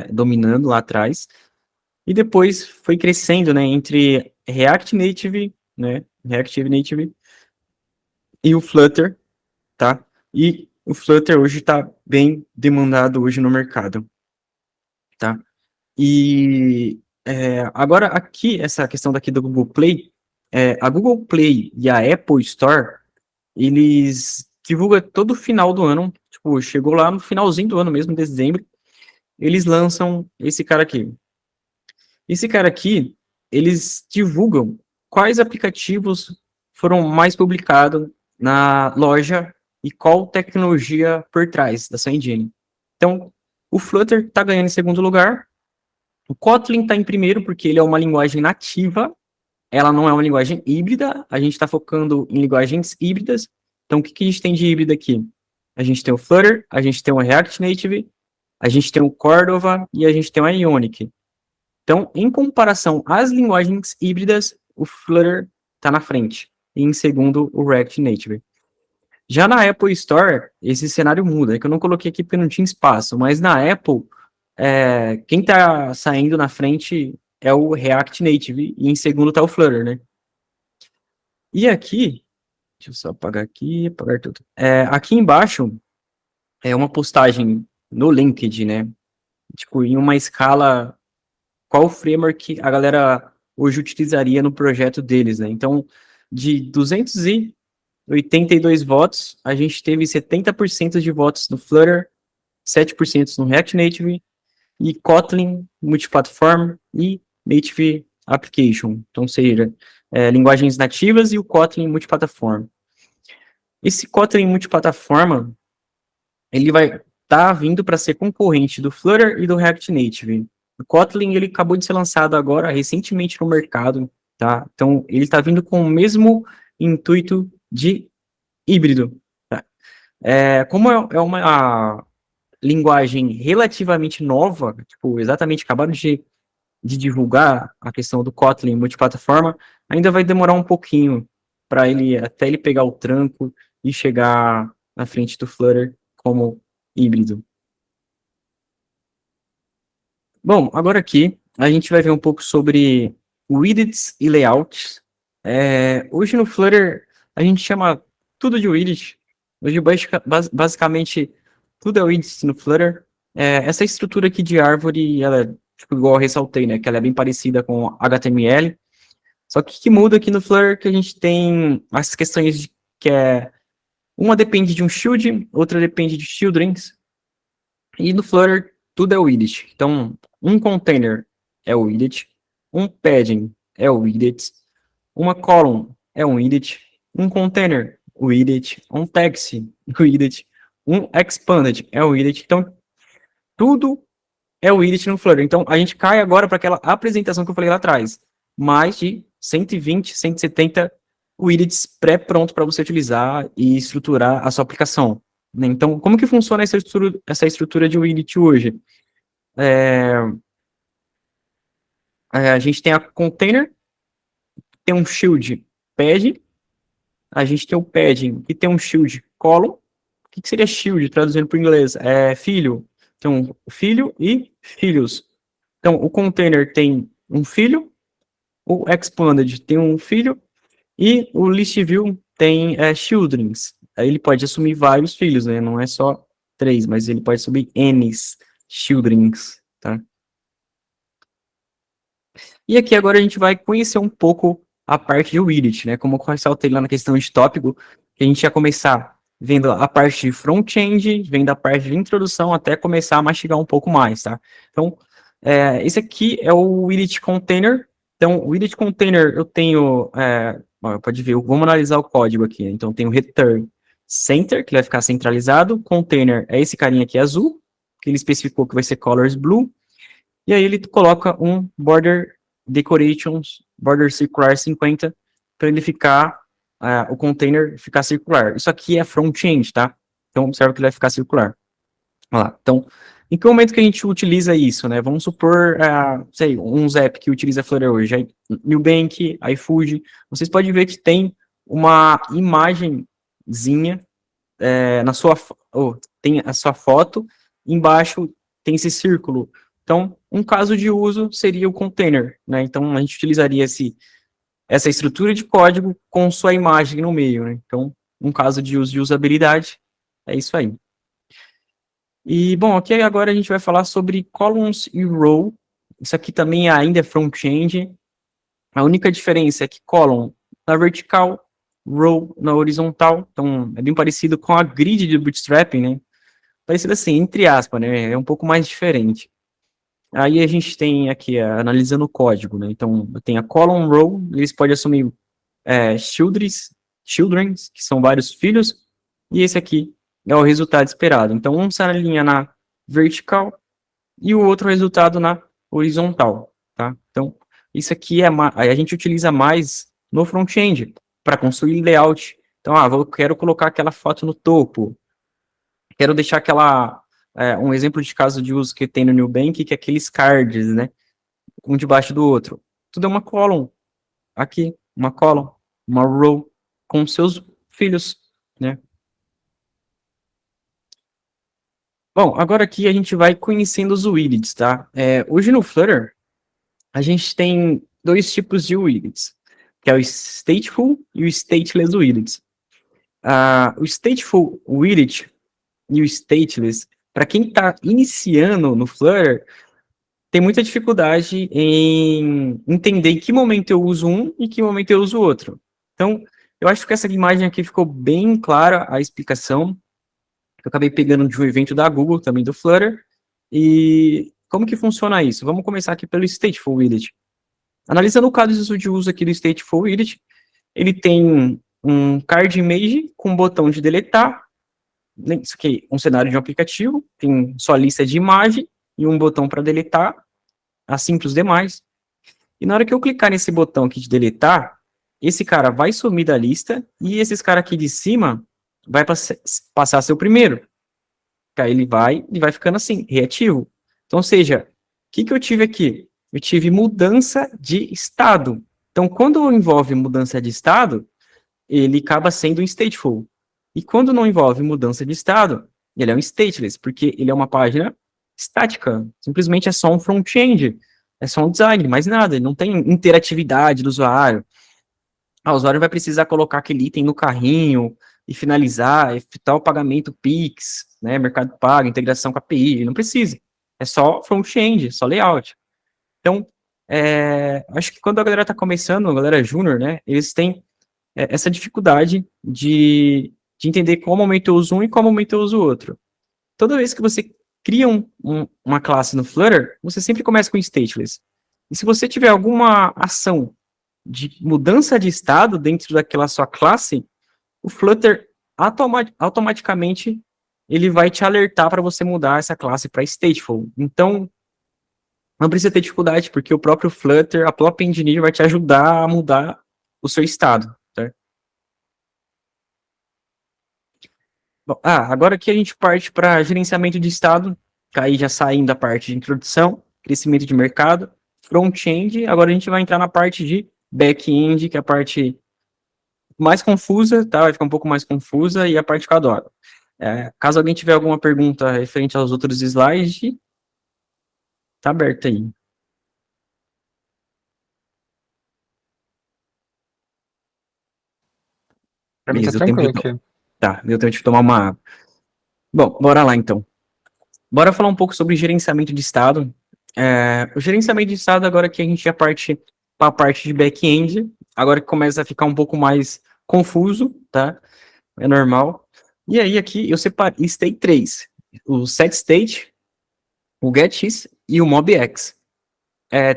Speaker 1: dominando lá atrás, e depois foi crescendo, né, entre React Native, né, React Native e o Flutter, tá? E o Flutter hoje está bem demandado hoje no mercado, tá? E agora aqui, essa questão daqui do Google Play, a Google Play e a Apple Store, eles divulgam todo final do ano, tipo, chegou lá no finalzinho do ano mesmo, em dezembro, eles lançam esse cara aqui. Esse cara aqui, eles divulgam quais aplicativos foram mais publicados na loja e qual tecnologia por trás dessa engine. Então, o Flutter está ganhando em segundo lugar, o Kotlin está em primeiro porque ele é uma linguagem nativa, ela não é uma linguagem híbrida, a gente está focando em linguagens híbridas. Então, o que, que a gente tem de híbrido aqui? A gente tem o Flutter, a gente tem o React Native, a gente tem o Cordova e a gente tem o Ionic. Então, em comparação às linguagens híbridas, o Flutter está na frente. E em segundo, o React Native. Já na Apple Store, esse cenário muda. É que eu não coloquei aqui porque não tinha espaço, mas na Apple, quem está saindo na frente é o React Native e em segundo está o Flutter, né? E aqui, deixa eu só apagar aqui, apagar tudo. Aqui embaixo é uma postagem no LinkedIn, né? Tipo, em uma escala, qual framework a galera hoje utilizaria no projeto deles, né? Então, de 282 votos, a gente teve 70% de votos no Flutter, 7% no React Native e Kotlin, Multiplatform e Native Application. Então, seja, linguagens nativas e o Kotlin Multiplataforma. Esse Kotlin Multiplataforma, ele vai estar vindo para ser concorrente do Flutter e do React Native. O Kotlin, ele acabou de ser lançado agora, recentemente no mercado, tá? Então, ele está vindo com o mesmo intuito de híbrido, tá? Como é uma linguagem relativamente nova, tipo, exatamente acabaram de divulgar a questão do Kotlin multiplataforma, ainda vai demorar um pouquinho para até ele pegar o tranco e chegar na frente do Flutter como híbrido. Bom, agora aqui a gente vai ver um pouco sobre widgets e layouts. Hoje no Flutter a gente chama tudo de widget. Hoje basicamente tudo é widget no Flutter. Essa estrutura aqui de árvore, ela é, tipo, igual eu ressaltei, né, que ela é bem parecida com HTML. Só que o que muda aqui no Flutter é que a gente tem as questões que uma depende de um shield, outra depende de childrens. E no Flutter, tudo é o widget. Então, um container é o widget, um padding é o widget, uma column é um widget, um container, o widget, um text, o widget, um expanded é o widget. Então, tudo é o widget no Flutter. Então, a gente cai agora para aquela apresentação que eu falei lá atrás. Mais de 120, 170 widgets pré-pronto para você utilizar e estruturar a sua aplicação. Né? Então, como que funciona essa estrutura de widget hoje? A gente tem a container, tem um shield pad, a gente tem o padding, que tem um shield column. O que seria shield, traduzindo para o inglês? É filho. Então, filho e filhos. Então, o container tem um filho, o expanded tem um filho, e o list view tem childrens. Aí ele pode assumir vários filhos, né? Não é só 3, mas ele pode assumir N's childrens, tá? E aqui agora a gente vai conhecer um pouco a parte de widget, né? Como eu ressaltei lá na questão de tópico, que a gente ia começar vendo a parte de front-end, vendo a parte de introdução, até começar a mastigar um pouco mais, tá? Então, esse aqui é o widget container. Então, o widget container eu tenho, pode ver, vamos analisar o código aqui. Então, eu tenho return center, que vai ficar centralizado. Container é esse carinha aqui azul, que ele especificou que vai ser colors blue. E aí ele coloca um border decorations, border circular 50, para ele ficar, o container ficar circular. Isso aqui é front-end, tá? Então, observa que ele vai ficar circular. Olha lá. Então, em que momento que a gente utiliza isso, né? Vamos supor, sei, um Zap que utiliza Flutter hoje, aí, Nubank, iFood, vocês podem ver que tem uma imagenzinha na sua, tem a sua foto, embaixo tem esse círculo. Então, um caso de uso seria o container, né? Então, a gente utilizaria essa estrutura de código com sua imagem no meio, né? Então, um caso de uso de usabilidade é isso aí. E, bom, aqui agora a gente vai falar sobre columns e row. Isso aqui também ainda é front-end. A única diferença é que column na vertical, row na horizontal. Então, é bem parecido com a grid de Bootstrap, né? Parecido assim, entre aspas, né? É um pouco mais diferente. Aí a gente tem aqui, analisando o código, né? Então, tem a column row, eles podem assumir children, que são vários filhos, e esse aqui é o resultado esperado. Então, um sai na linha na vertical e o outro resultado na horizontal, tá? Então, isso aqui a gente utiliza mais no front-end para construir layout. Então, quero colocar aquela foto no topo, quero deixar um exemplo de caso de uso que tem no Nubank, que é aqueles cards, né? Um debaixo do outro. Tudo é uma column. Aqui, uma column, uma row, com seus filhos, né? Bom, agora aqui a gente vai conhecendo os widgets, tá? Hoje no Flutter, a gente tem dois tipos de widgets, que é o stateful e o stateless widgets. O stateful widget e o stateless, para quem está iniciando no Flutter, tem muita dificuldade em entender em que momento eu uso um e em que momento eu uso o outro. Então, eu acho que essa imagem aqui ficou bem clara a explicação. Eu acabei pegando de um evento da Google, também do Flutter. E como que funciona isso? Vamos começar aqui pelo Stateful Widget. Analisando o caso de uso aqui do Stateful Widget, ele tem um card image com um botão de deletar. Isso aqui é um cenário de um aplicativo, tem só lista de imagem e um botão para deletar. assim para os demais. E na hora que eu clicar nesse botão aqui de deletar, esse cara vai sumir da lista e esses caras aqui de cima vai passar a ser o primeiro. Aí ele vai ficando assim, reativo. Então, ou seja, o que eu tive aqui? Eu tive mudança de estado. Então, quando envolve mudança de estado, ele acaba sendo um stateful. E quando não envolve mudança de estado, ele é um stateless, porque ele é uma página estática. Simplesmente é só um front-end, é só um design, mais nada. Ele não tem interatividade do usuário. O usuário vai precisar colocar aquele item no carrinho e finalizar, efetuar o pagamento Pix, né, Mercado Pago, integração com a API. Ele não precisa. É só front-end, só layout. Então, acho que quando a galera está começando, a galera júnior, né, eles têm essa dificuldade de entender qual momento eu uso um e qual momento eu uso o outro. Toda vez que você cria uma classe no Flutter, você sempre começa com stateless. E se você tiver alguma ação de mudança de estado dentro daquela sua classe, o Flutter automaticamente ele vai te alertar para você mudar essa classe para stateful. Então, não precisa ter dificuldade, porque o próprio Flutter, a própria engineer vai te ajudar a mudar o seu estado. Certo? Bom, agora aqui a gente parte para gerenciamento de estado, aí já saindo da parte de introdução, crescimento de mercado, front-end, agora a gente vai entrar na parte de back-end, que é a parte mais confusa, tá? Vai ficar um pouco mais confusa, e a parte que eu adoro. Caso alguém tiver alguma pergunta referente aos outros slides, tá aberto aí.
Speaker 2: Pra mim tá
Speaker 1: Beleza, eu tenho
Speaker 2: tranquilo
Speaker 1: que...
Speaker 2: aqui.
Speaker 1: Tá, eu tenho que tomar uma água. Bom, bora lá então. Bora falar um pouco sobre gerenciamento de estado. O gerenciamento de estado, agora que a gente já parte para a parte de back-end, agora que começa a ficar um pouco mais confuso, tá? É normal. E aí aqui eu listei três: o setState, o getIs e o mobX.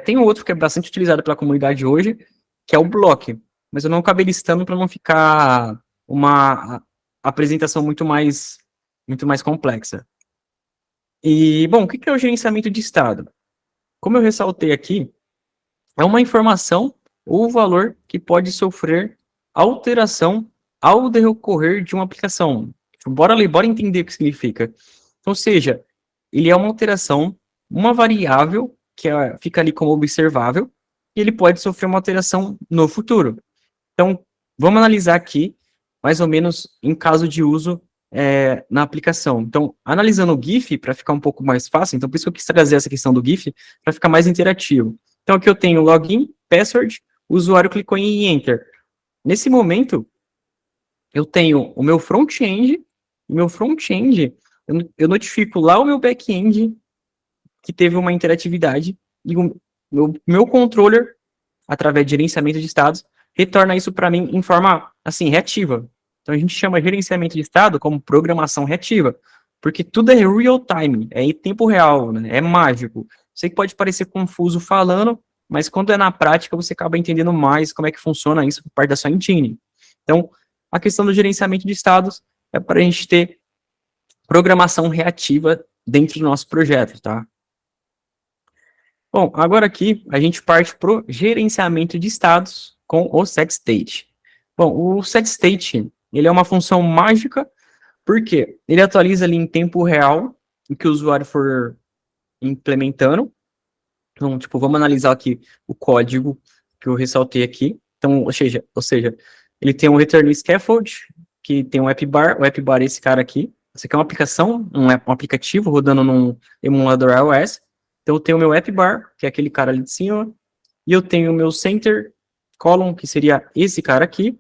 Speaker 1: Tem um outro que é bastante utilizado pela comunidade hoje, que é o block, mas eu não acabei listando para não ficar uma apresentação muito mais complexa. E, bom, o que é o gerenciamento de estado? Como eu ressaltei aqui, é uma informação ou valor que pode sofrer alteração ao decorrer de uma aplicação. Bora ler, bora entender o que significa. Ou seja, ele é uma alteração, uma variável que fica ali como observável, e ele pode sofrer uma alteração no futuro. Então, vamos analisar aqui, mais ou menos, em caso de uso na aplicação. Então, analisando o GIF, para ficar um pouco mais fácil, então por isso que eu quis trazer essa questão do GIF, para ficar mais interativo. Então, aqui eu tenho login, password, o usuário clicou em Enter. Nesse momento, eu tenho o meu front-end, eu notifico lá o meu back-end que teve uma interatividade, e o meu controller, através de gerenciamento de estados, retorna isso para mim em forma, assim, reativa. Então, a gente chama gerenciamento de estado como programação reativa, porque tudo é real time, é em tempo real, né? É mágico. Sei que pode parecer confuso falando, mas quando é na prática, você acaba entendendo mais como é que funciona isso por parte da sua engine. Então, a questão do gerenciamento de estados é para a gente ter programação reativa dentro do nosso projeto, tá? Bom, agora aqui a gente parte para o gerenciamento de estados com o setState. Bom, o setState, ele é uma função mágica, porque ele atualiza ali em tempo real o que o usuário for implementando. Então, tipo, vamos analisar aqui o código que eu ressaltei aqui. Então, ou seja, ele tem um return scaffold, que tem um appbar. O appbar é esse cara aqui. Esse aqui é uma aplicação, um aplicativo rodando num emulador iOS. Então, eu tenho o meu appbar, que é aquele cara ali de cima, e eu tenho o meu center column, que seria esse cara aqui,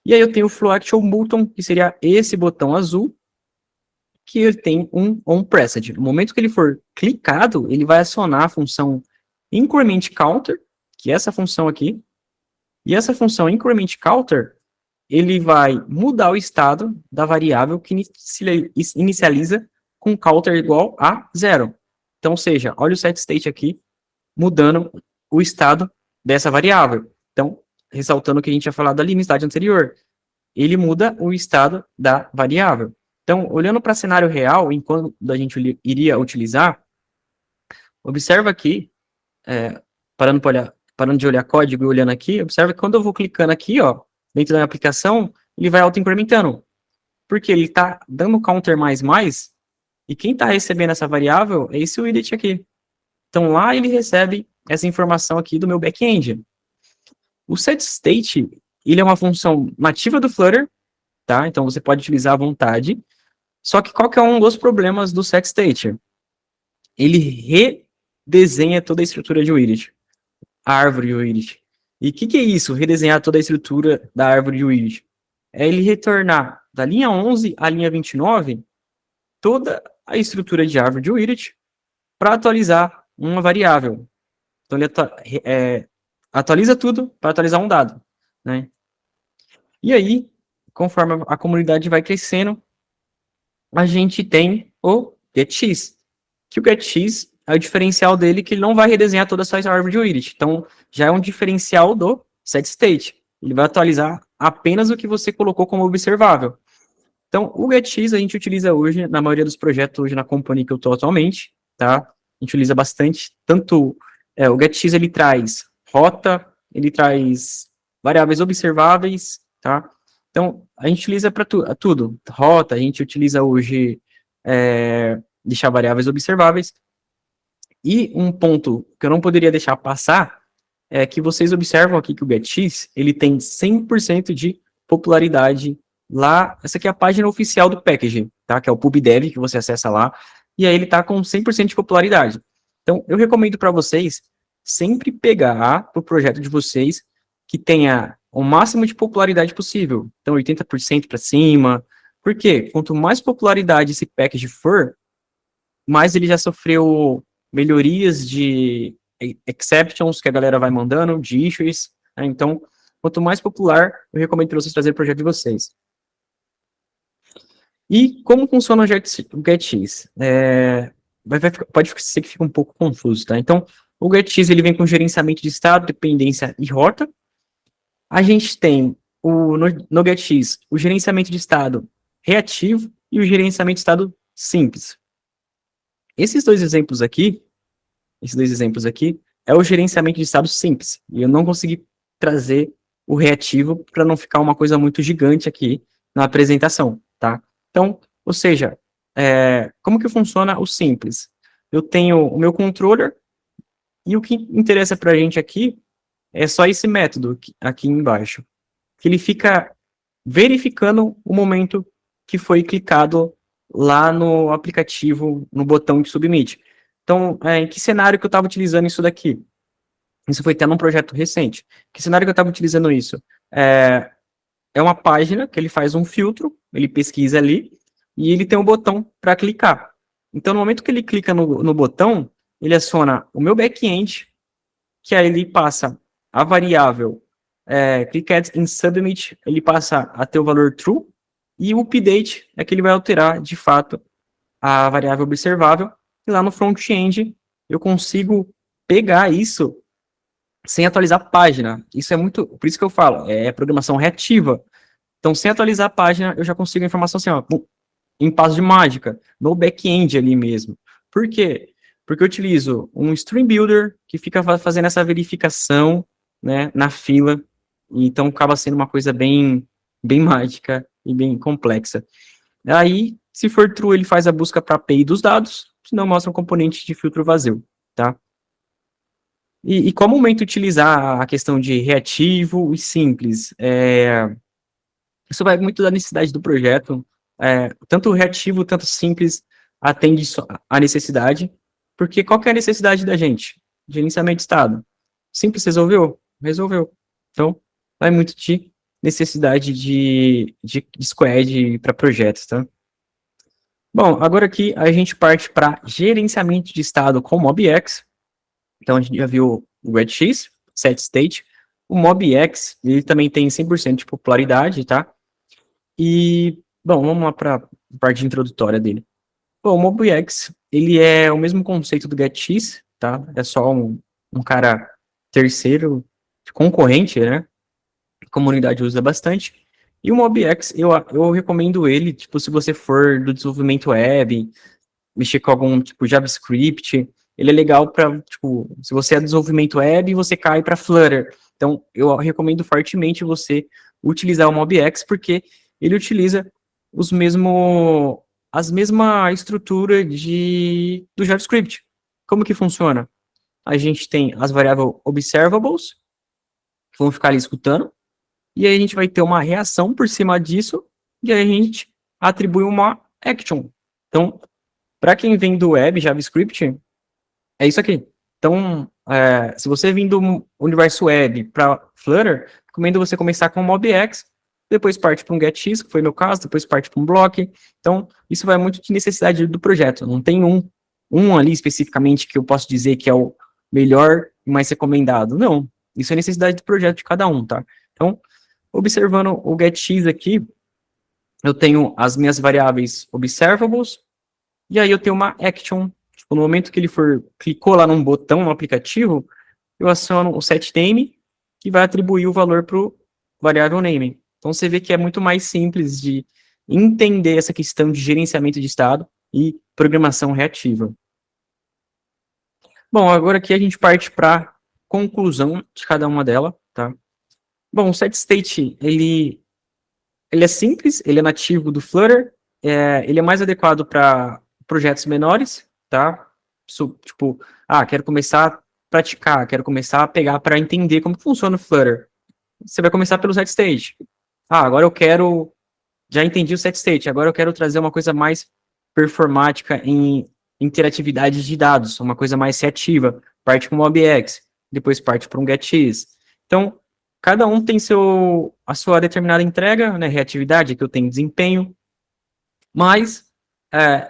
Speaker 1: e aí eu tenho o flow action button, que seria esse botão azul, que ele tem um onPressed. No momento que ele for clicado, ele vai acionar a função increment counter, que é essa função aqui, e essa função increment counter, ele vai mudar o estado da variável que inicializa com counter igual a 0. Então, ou seja, olha o setState aqui, mudando o estado dessa variável. Então, ressaltando o que a gente tinha falado ali no slide anterior, ele muda o estado da variável. Então, olhando para cenário real, enquanto a gente iria utilizar, observa aqui, parando de olhar código e olhando aqui, observa que quando eu vou clicando aqui, ó, dentro da minha aplicação, ele vai auto-incrementando. Porque ele está dando counter mais, e quem está recebendo essa variável é esse widget aqui. Então, lá ele recebe essa informação aqui do meu back-end. O setState, ele é uma função nativa do Flutter, tá? Então, você pode utilizar à vontade. Só que qual que é um dos problemas do setState? Ele redesenha toda a estrutura de widget, a árvore de widget. E o que é isso, redesenhar toda a estrutura da árvore de widget? É ele retornar da linha 11 à linha 29 toda a estrutura de árvore de widget para atualizar uma variável. Então, ele atualiza tudo para atualizar um dado, né? E aí, conforme a comunidade vai crescendo, a gente tem o getX, que o getX é o diferencial dele, que ele não vai redesenhar toda a sua árvore de widget. Então, já é um diferencial do setState. Ele vai atualizar apenas o que você colocou como observável. Então, o getX a gente utiliza hoje, na maioria dos projetos, hoje na companhia que eu estou atualmente, tá? A gente utiliza bastante, tanto o getX ele traz rota, ele traz variáveis observáveis, tá? Então, a gente utiliza para tudo. Rota, a gente utiliza hoje deixar variáveis observáveis. E um ponto que eu não poderia deixar passar é que vocês observam aqui que o getX, ele tem 100% de popularidade lá. Essa aqui é a página oficial do packaging, tá? Que é o PubDev, que você acessa lá. E aí ele tá com 100% de popularidade. Então, eu recomendo para vocês sempre pegar o projeto de vocês que tenha o máximo de popularidade possível. Então, 80% para cima. Por quê? Quanto mais popularidade esse package for, mais ele já sofreu melhorias de exceptions que a galera vai mandando, de issues, né? Então, quanto mais popular, eu recomendo para vocês trazerem o projeto de vocês. E como funciona o getX? Pode ser que fique um pouco confuso, tá? Então, o getX ele vem com gerenciamento de estado, dependência e rota. A gente tem no getX o gerenciamento de estado reativo e o gerenciamento de estado simples. Esses dois exemplos aqui é o gerenciamento de estado simples. E eu não consegui trazer o reativo para não ficar uma coisa muito gigante aqui na apresentação, tá? Então, ou seja, como que funciona o simples? Eu tenho o meu controller e o que interessa para a gente aqui é só esse método aqui embaixo, que ele fica verificando o momento que foi clicado lá no aplicativo, no botão de submit. Então, em que cenário que eu estava utilizando isso daqui? Isso foi até num projeto recente. Que cenário que eu estava utilizando isso? É uma página que ele faz um filtro, ele pesquisa ali, e ele tem um botão para clicar. Então, no momento que ele clica no botão, ele aciona o meu back-end, que aí ele passa a variável clicked in submit, ele passa a ter o valor true, e o update é que ele vai alterar, de fato, a variável observável, e lá no front-end eu consigo pegar isso sem atualizar a página. Isso é muito, por isso que eu falo, é programação reativa. Então, sem atualizar a página, eu já consigo a informação assim, ó, em passo de mágica, no back-end ali mesmo. Por quê? Porque eu utilizo um Stream Builder que fica fazendo essa verificação, né, na fila, e então acaba sendo uma coisa bem mágica e bem complexa. Aí, se for true, ele faz a busca para a API dos dados, senão mostra um componente de filtro vazio, tá? E comumente utilizar a questão de reativo e simples. Isso vai muito da necessidade do projeto. Tanto reativo, tanto simples, atende a necessidade. Porque qual que é a necessidade da gente? Gerenciamento de estado. Simples resolveu? Resolveu. Então, vai muito de necessidade de squad para projetos, tá? Bom, agora aqui a gente parte para gerenciamento de estado com MobX. Então, a gente já viu o getX, setState. O MobX, ele também tem 100% de popularidade, tá? E, bom, vamos lá para a parte introdutória dele. Bom, o MobX, ele é o mesmo conceito do getX, tá? É só um cara terceiro, concorrente, né? A comunidade usa bastante. E o MobX, eu recomendo ele, tipo, se você for do desenvolvimento web, mexer com algum tipo JavaScript, ele é legal para, tipo, se você é desenvolvimento web, você cai para Flutter. Então, eu recomendo fortemente você utilizar o MobX, porque ele utiliza as mesma estrutura do JavaScript. Como que funciona? A gente tem as variáveis observables, que vão ficar ali escutando, e aí a gente vai ter uma reação por cima disso, e aí a gente atribui uma action. Então, para quem vem do web, JavaScript, é isso aqui. Então, se você vem do universo web para Flutter, recomendo você começar com o MobX, depois parte para um GetX, que foi meu caso, depois parte para um block. Então, isso vai muito de necessidade do projeto. Não tem um ali especificamente que eu posso dizer que é o melhor e mais recomendado. Não. Isso é necessidade do projeto de cada um, tá? Então, observando o GetX aqui, eu tenho as minhas variáveis observables, e aí eu tenho uma action. Tipo, no momento que ele clicou lá num botão no aplicativo, eu aciono o setName, que vai atribuir o valor para o variável name. Então você vê que é muito mais simples de entender essa questão de gerenciamento de estado e programação reativa. Bom, agora aqui a gente parte para a conclusão de cada uma delas, tá? Bom, o setState, ele é simples, ele é nativo do Flutter, ele é mais adequado para projetos menores, tá? Tipo, quero começar a praticar, quero começar a pegar para entender como funciona o Flutter. Você vai começar pelo setState. Agora eu quero, já entendi o setState, agora eu quero trazer uma coisa mais performática em interatividade de dados, uma coisa mais reativa, parte com o MobX, depois parte para um GetX. Então, cada um tem a sua determinada entrega, né, reatividade, que eu tenho desempenho, mas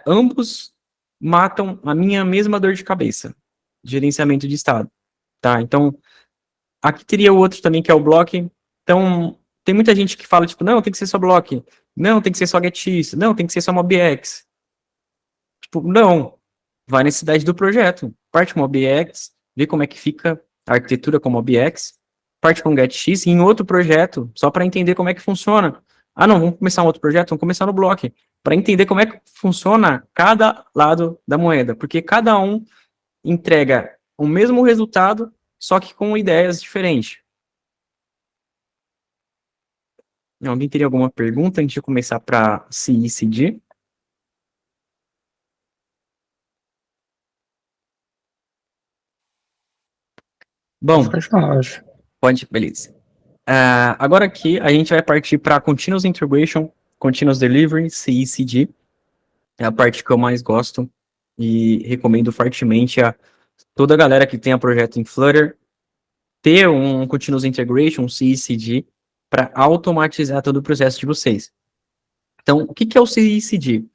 Speaker 1: ambos matam a minha mesma dor de cabeça, gerenciamento de estado, tá? Então, aqui teria o outro também, que é o block. Então, tem muita gente que fala, tipo, não, tem que ser só block, não, tem que ser só GetX, não, tem que ser só MobX. Tipo, não, vai na necessidade do projeto. Parte com MobX, vê como é que fica a arquitetura com MobX, parte com GetX em outro projeto, só para entender como é que funciona. Não, vamos começar um outro projeto? Vamos começar no block, para entender como é que funciona cada lado da moeda, porque cada um entrega o mesmo resultado, só que com ideias diferentes. Alguém teria alguma pergunta antes de começar para CI/CD? Bom,
Speaker 2: Pode falar, acho.
Speaker 1: pode, beleza. Agora aqui a gente vai partir para Continuous Integration, Continuous Delivery, CI/CD. É a parte que eu mais gosto e recomendo fortemente a toda a galera que tenha projeto em Flutter ter um Continuous Integration, um CI/CD, para automatizar todo o processo de vocês. Então, o que é o CI/CD?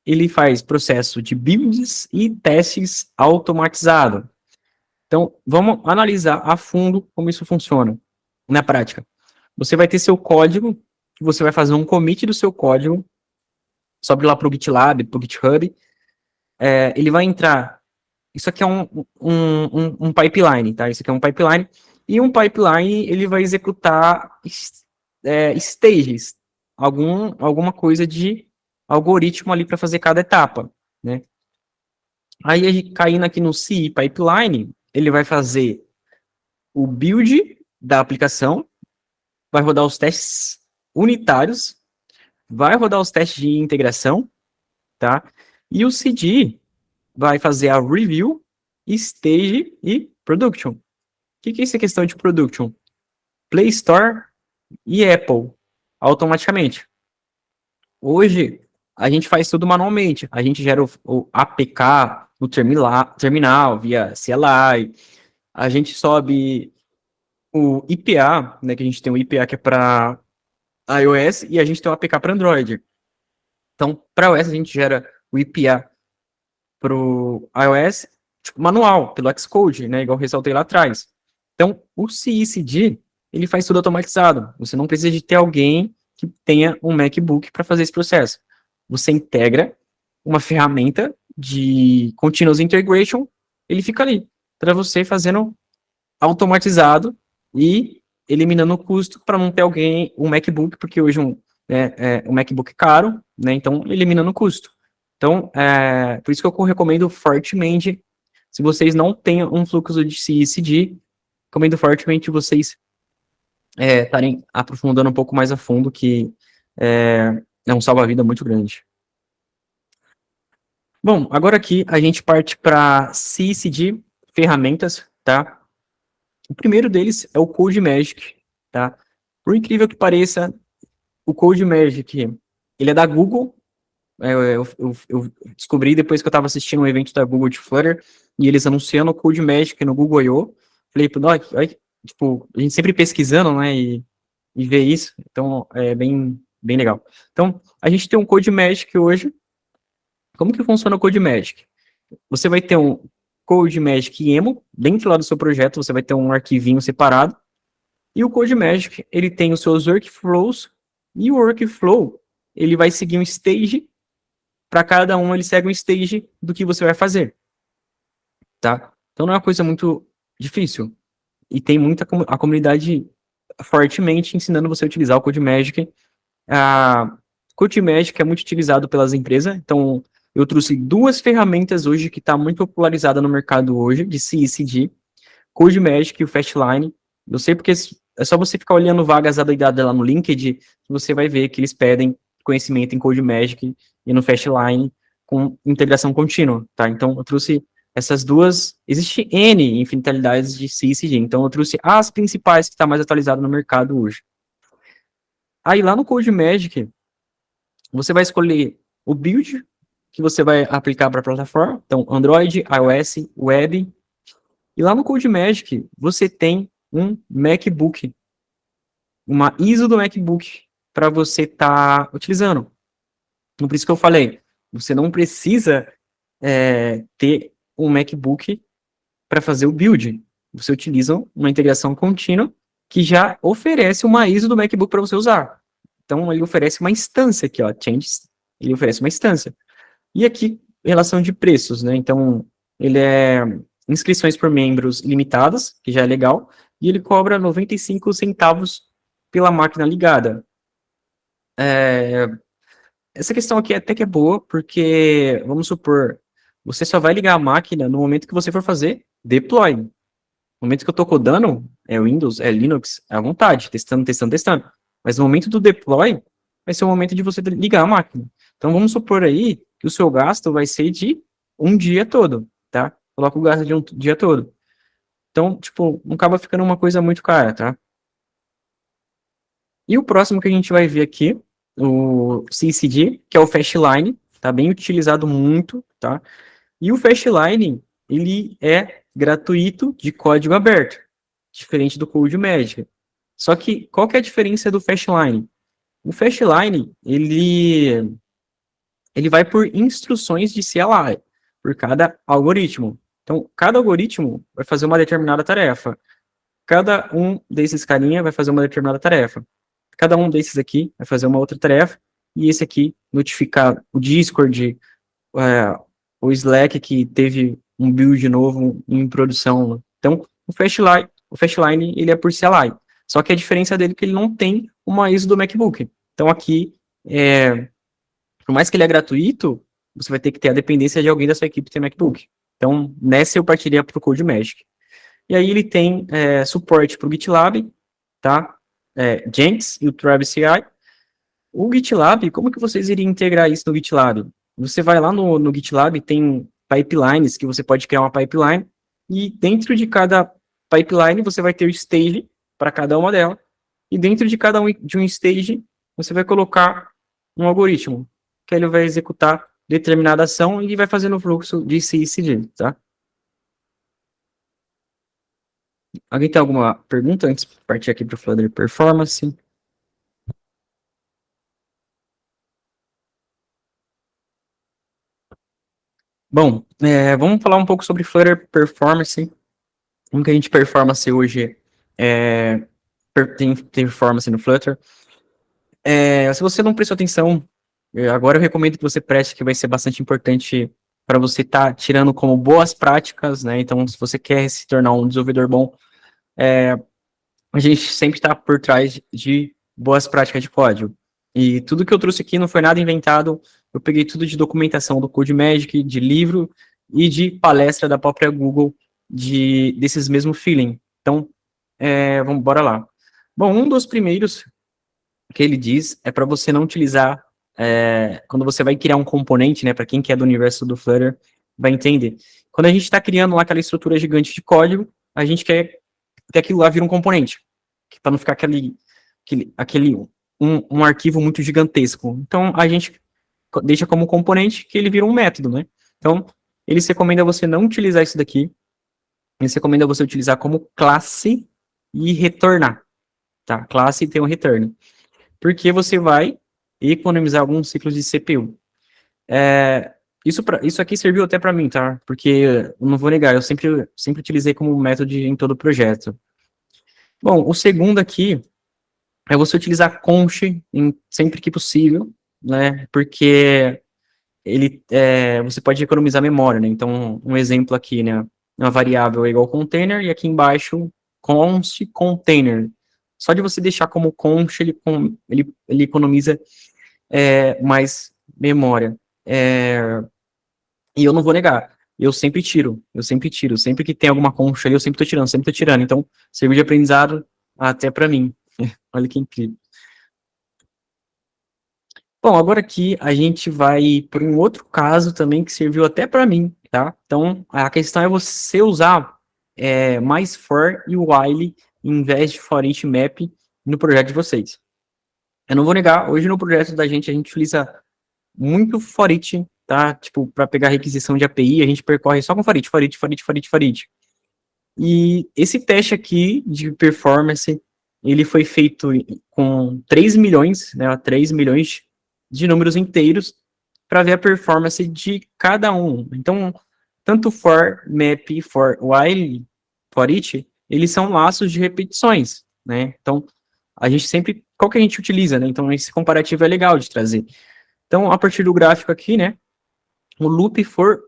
Speaker 1: Ele faz processo de builds e testes automatizado. Então, vamos analisar a fundo como isso funciona na prática. Você vai ter seu código, você vai fazer um commit do seu código, sobe lá para o GitLab, para o GitHub, ele vai entrar. Isso aqui é um pipeline, tá? Isso aqui é um pipeline. E um pipeline, ele vai executar stages, alguma coisa de algoritmo ali para fazer cada etapa, né? Aí, caindo aqui no CI pipeline, ele vai fazer o build da aplicação, vai rodar os testes unitários, vai rodar os testes de integração, tá? E o CD vai fazer a review, stage e production. O que é essa questão de production? Play Store e Apple, automaticamente. Hoje, a gente faz tudo manualmente. A gente gera o APK no terminal, via CLI. A gente sobe o IPA, né, que a gente tem o IPA que é para iOS, e a gente tem o APK para Android. Então, para iOS, a gente gera o IPA para o iOS, tipo, manual, pelo Xcode, né, igual eu ressaltei lá atrás. Então, o CI/CD, ele faz tudo automatizado. Você não precisa de ter alguém que tenha um MacBook para fazer esse processo. Você integra uma ferramenta de Continuous Integration, ele fica ali, para você fazendo automatizado e eliminando o custo para não ter alguém, um MacBook, porque hoje um MacBook é caro, né? Então, eliminando o custo. Então, por isso que eu recomendo fortemente Se vocês não têm um fluxo de CI/CD, recomendo fortemente vocês estarem aprofundando um pouco mais a fundo, que é um salva-vida muito grande. Bom, agora aqui a gente parte para CI/CD, ferramentas, tá? O primeiro deles é o CodeMagic, tá? Por incrível que pareça, o CodeMagic, ele é da Google. Eu descobri depois que eu estava assistindo um evento da Google de Flutter, e eles anunciando o CodeMagic no Google I.O. Falei, olha, tipo, a gente sempre pesquisando, né, e ver isso, então é bem legal. Então, a gente tem um CodeMagic hoje. Como que funciona o CodeMagic? Você vai ter um CodeMagic YAML, dentro lá do seu projeto, você vai ter um arquivinho separado, e o CodeMagic, ele tem os seus workflows, e o workflow, ele vai seguir um stage, para cada um ele segue um stage do que você vai fazer, tá? Então não é uma coisa muito difícil, e tem a comunidade fortemente ensinando você a utilizar o CodeMagic. A CodeMagic é muito utilizado pelas empresas, então eu trouxe duas ferramentas hoje que está muito popularizada no mercado hoje, de CI/CD, CodeMagic e o Fastline. Eu sei porque é só você ficar olhando vagas habilitadas lá no LinkedIn, que você vai ver que eles pedem conhecimento em CodeMagic e no Fastline com integração contínua, tá? Então, eu trouxe essas duas. Existe N infinidades de CI/CD, então eu trouxe as principais que está mais atualizado no mercado hoje. Aí, lá no CodeMagic, você vai escolher o build que você vai aplicar para a plataforma, então Android, iOS, Web. E lá no CodeMagic, você tem um MacBook, uma ISO do MacBook para você estar utilizando. Então, por isso que eu falei, você não precisa ter um MacBook para fazer o build. Você utiliza uma integração contínua que já oferece uma ISO do MacBook para você usar. Então, ele oferece uma instância aqui, ó, Changes, ele oferece uma instância. E aqui, relação de preços, né? Então, ele é inscrições por membros limitadas, que já é legal, e ele cobra 95 centavos pela máquina ligada. Essa questão aqui até que é boa, porque, vamos supor, você só vai ligar a máquina no momento que você for fazer deploy. No momento que eu estou codando, é Windows, é Linux, é à vontade, testando, testando, testando. Mas no momento do deploy, vai ser o momento de você ligar a máquina. Então, vamos supor aí que o seu gasto vai ser de um dia todo, tá? Coloca o gasto de um dia todo. Então, tipo, não acaba ficando uma coisa muito cara, tá? E o próximo que a gente vai ver aqui, o CICD, que é o Fastline, tá bem utilizado muito, tá? E o Fastline, ele é gratuito de código aberto, diferente do CodeMagic. Só que, qual que é a diferença do Fastline? O Fastline, ele vai por instruções de CLI, por cada algoritmo. Então, cada algoritmo vai fazer uma determinada tarefa. Cada um desses carinha vai fazer uma determinada tarefa. Cada um desses aqui vai fazer uma outra tarefa. E esse aqui notificar o Discord, o Slack que teve um build novo em produção. Então, o Fastline ele é por CLI. Só que a diferença dele é que ele não tem uma ISO do MacBook. Então, aqui, por mais que ele é gratuito, você vai ter que ter a dependência de alguém da sua equipe ter MacBook. Então, nessa eu partiria para o CodeMagic. E aí ele tem suporte para o GitLab, tá? Jenkins e o Travis CI. O GitLab, como que vocês iriam integrar isso no GitLab? Você vai lá no GitLab, tem pipelines, que você pode criar uma pipeline, e dentro de cada pipeline você vai ter o stage para cada uma delas, e dentro de cada de um stage você vai colocar um algoritmo, que ele vai executar determinada ação e vai fazendo o fluxo de CI/CD, tá? Alguém tem alguma pergunta antes de partir aqui para o Flutter Performance? Bom, vamos falar um pouco sobre Flutter Performance. Como que a gente performance hoje tem performance no Flutter. Se você não prestou atenção, agora eu recomendo que você preste, que vai ser bastante importante para você estar tirando como boas práticas, né? Então, se você quer se tornar um desenvolvedor bom, a gente sempre está por trás de boas práticas de código. E tudo que eu trouxe aqui não foi nada inventado, eu peguei tudo de documentação do CodeMagic, de livro, e de palestra da própria Google desses mesmos feeling. Então, vamos bora lá. Bom, um dos primeiros que ele diz é para você não utilizar, quando você vai criar um componente, né, para quem que é do universo do Flutter, vai entender. Quando a gente está criando lá aquela estrutura gigante de código, a gente quer que aquilo lá vira um componente, para não ficar um arquivo muito gigantesco. Então, a gente deixa como componente que ele vira um método, né? Então, eles recomendam você não utilizar isso daqui, eles recomendam você utilizar como classe e retornar, tá? Classe tem um return. Porque você vai economizar alguns ciclos de CPU. Isso aqui serviu até para mim, tá? Porque eu não vou negar, eu sempre utilizei como método em todo projeto. Bom, o segundo aqui é você utilizar const sempre que possível, né? Porque você pode economizar memória, né? Então, um exemplo aqui, né? Uma variável é igual container e aqui embaixo const container. Só de você deixar como const, ele economiza mais memória. E eu não vou negar, eu sempre tiro. Sempre que tem alguma concha ali, eu sempre tô tirando. Então, serviu de aprendizado até para mim. Olha que incrível. Bom, agora aqui a gente vai para um outro caso também que serviu até para mim, tá? Então, a questão é você usar mais for e while em vez de for each map no projeto de vocês. Eu não vou negar, hoje no projeto da gente, a gente utiliza muito for each, tá? Tipo, para pegar requisição de API, a gente percorre só com for each, for each, for each, for each, for each. E esse teste aqui de performance, ele foi feito com 3 milhões, né, 3 milhões de números inteiros para ver a performance de cada um. Então, tanto for, map, for, while, for each, eles são laços de repetições, né? Então, a gente sempre, qual que a gente utiliza, né? Então, esse comparativo é legal de trazer. Então, a partir do gráfico aqui, né, o loop for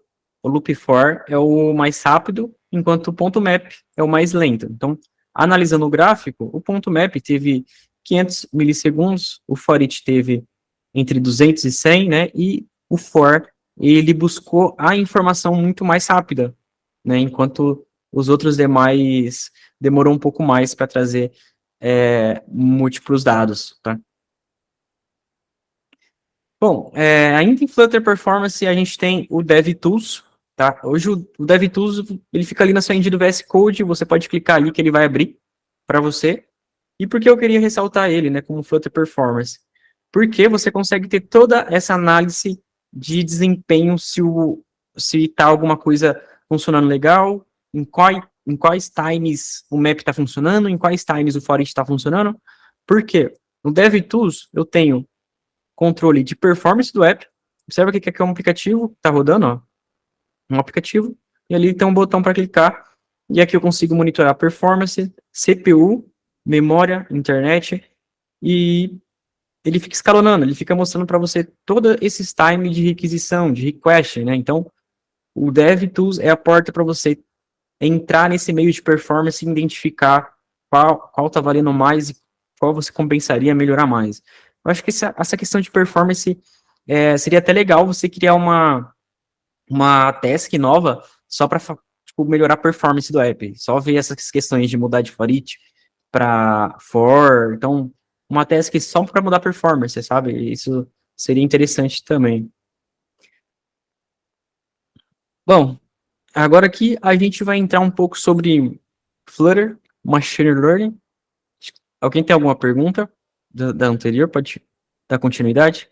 Speaker 1: é o mais rápido, enquanto o ponto map é o mais lento. Então, analisando o gráfico, o ponto map teve 500 milissegundos, o for each teve entre 200 e 100, né? E o for, ele buscou a informação muito mais rápida, né? Enquanto os outros demais demorou um pouco mais para trazer múltiplos dados, tá? Bom, ainda em Flutter Performance, a gente tem o DevTools, tá? Hoje o DevTools, ele fica ali na sua engine do VS Code, você pode clicar ali que ele vai abrir para você. E por que eu queria ressaltar ele, né, como Flutter Performance? Porque você consegue ter toda essa análise de desempenho se tá alguma coisa funcionando legal, em quais times o map está funcionando, em quais times o for each está funcionando. Por quê? No DevTools, eu tenho controle de performance do app. Observa que aqui é um aplicativo que está rodando, ó. Um aplicativo, e ali tem um botão para clicar, e aqui eu consigo monitorar performance, CPU, memória, internet, e ele fica escalonando, ele fica mostrando para você todos esses times de requisição, de request, né? Então, o DevTools é a porta para você entrar nesse meio de performance e identificar qual tá valendo mais e qual você compensaria melhorar mais. Eu acho que essa questão de performance seria até legal você criar uma task nova só para tipo, melhorar a performance do app. Só ver essas questões de mudar de for each para for. Então, uma task só para mudar a performance, sabe? Isso seria interessante também. Bom, agora aqui a gente vai entrar um pouco sobre Flutter, Machine Learning. Alguém tem alguma pergunta da anterior? Pode dar continuidade?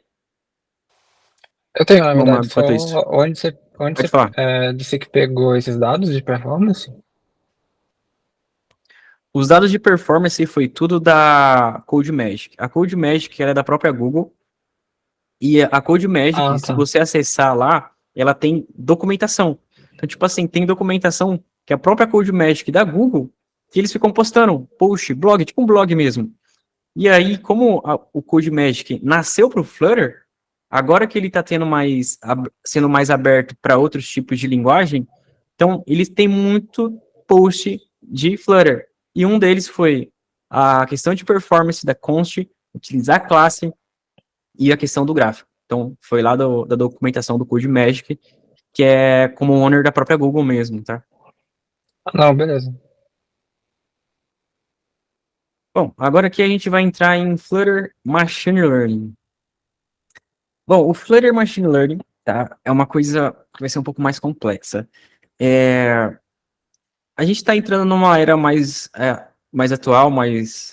Speaker 2: Eu tenho, na
Speaker 1: Vamos lá,
Speaker 2: verdade, só
Speaker 1: enquanto isso.
Speaker 2: onde
Speaker 1: Pode
Speaker 2: você
Speaker 1: falar.
Speaker 2: disse que pegou esses dados de performance?
Speaker 1: Os dados de performance foi tudo da CodeMagic. A CodeMagic ela é da própria Google. E a CodeMagic,
Speaker 2: Ah,
Speaker 1: se
Speaker 2: tá.
Speaker 1: você acessar lá, ela tem documentação. Então, tipo assim, tem documentação que a própria CodeMagic da Google, que eles ficam postando post, blog, tipo um blog mesmo. E aí, como o CodeMagic nasceu para o Flutter, agora que ele está sendo mais aberto para outros tipos de linguagem, então eles têm muito post de Flutter. E um deles foi a questão de performance da const, utilizar a classe e a questão do gráfico. Então, foi lá da documentação do CodeMagic que é como owner da própria Google mesmo, tá?
Speaker 2: Não, beleza.
Speaker 1: Bom, agora aqui a gente vai entrar em Flutter Machine Learning. Bom, o Flutter Machine Learning, tá? É uma coisa que vai ser um pouco mais complexa. A gente está entrando numa era mais atual,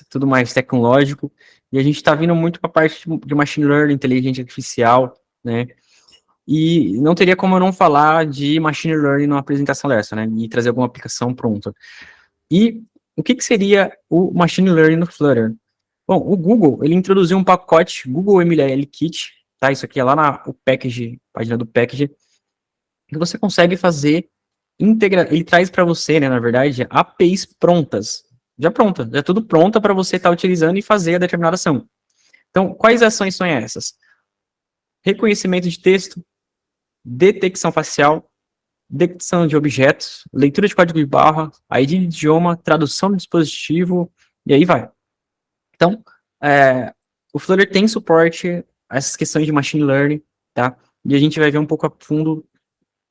Speaker 1: tudo mais tecnológico, e a gente está vindo muito para a parte de Machine Learning, inteligência artificial, né? E não teria como eu não falar de Machine Learning numa apresentação dessa, né? E trazer alguma aplicação pronta. E o que seria o Machine Learning no Flutter? Bom, o Google, ele introduziu um pacote Google ML Kit, tá? Isso aqui é lá na página do package, que você consegue fazer ele traz para você, né, na verdade, APIs prontas. Já tudo pronta para você estar utilizando e fazer a determinada ação. Então, quais ações são essas? Reconhecimento de texto, detecção facial, detecção de objetos, leitura de código de barra, ID de idioma, tradução do dispositivo, e aí vai. Então, o Flutter tem suporte a essas questões de machine learning, tá? E a gente vai ver um pouco a fundo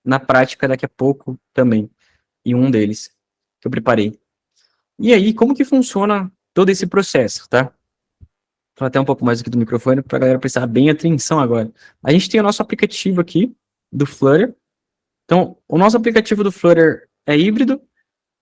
Speaker 1: na prática daqui a pouco também, em um deles que eu preparei. E aí, como que funciona todo esse processo, tá? Vou até um pouco mais aqui do microfone para a galera prestar bem atenção agora. A gente tem o nosso aplicativo aqui do Flutter. Então, o nosso aplicativo do Flutter é híbrido.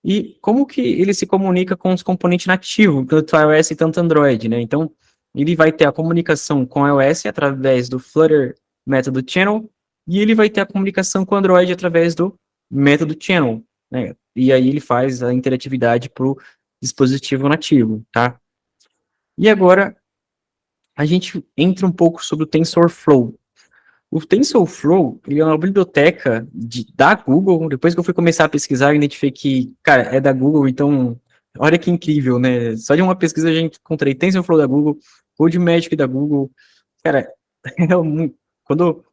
Speaker 1: E como que ele se comunica com os componentes nativos, tanto iOS e tanto Android, né? Então, ele vai ter a comunicação com iOS através do Flutter método channel, e ele vai ter a comunicação com Android através do método channel, né? E aí ele faz a interatividade para o dispositivo nativo, tá? E agora, a gente entra um pouco sobre o TensorFlow. O TensorFlow, ele é uma biblioteca da Google. Depois que eu fui começar a pesquisar, eu identifiquei que, cara, é da Google, então, olha que incrível, né? Só de uma pesquisa a gente encontrei TensorFlow da Google, CodeMagic da Google. Cara, quando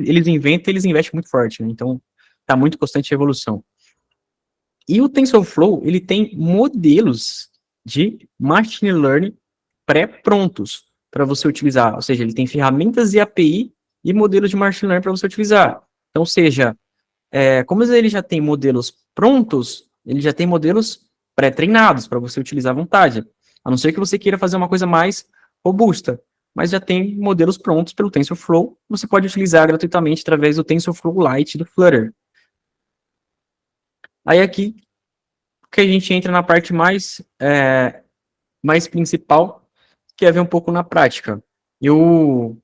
Speaker 1: eles inventam, eles investem muito forte, né? Então, tá muito constante a evolução. E o TensorFlow, ele tem modelos de machine learning pré-prontos para você utilizar. Ou seja, ele tem ferramentas e API e modelos de machine learning para você utilizar. Então, seja, como ele já tem modelos prontos, ele já tem modelos pré-treinados para você utilizar à vontade. A não ser que você queira fazer uma coisa mais robusta. Mas já tem modelos prontos pelo TensorFlow. Você pode utilizar gratuitamente através do TensorFlow Lite do Flutter. Aí aqui que a gente entra na parte mais principal, que é ver um pouco na prática. Eu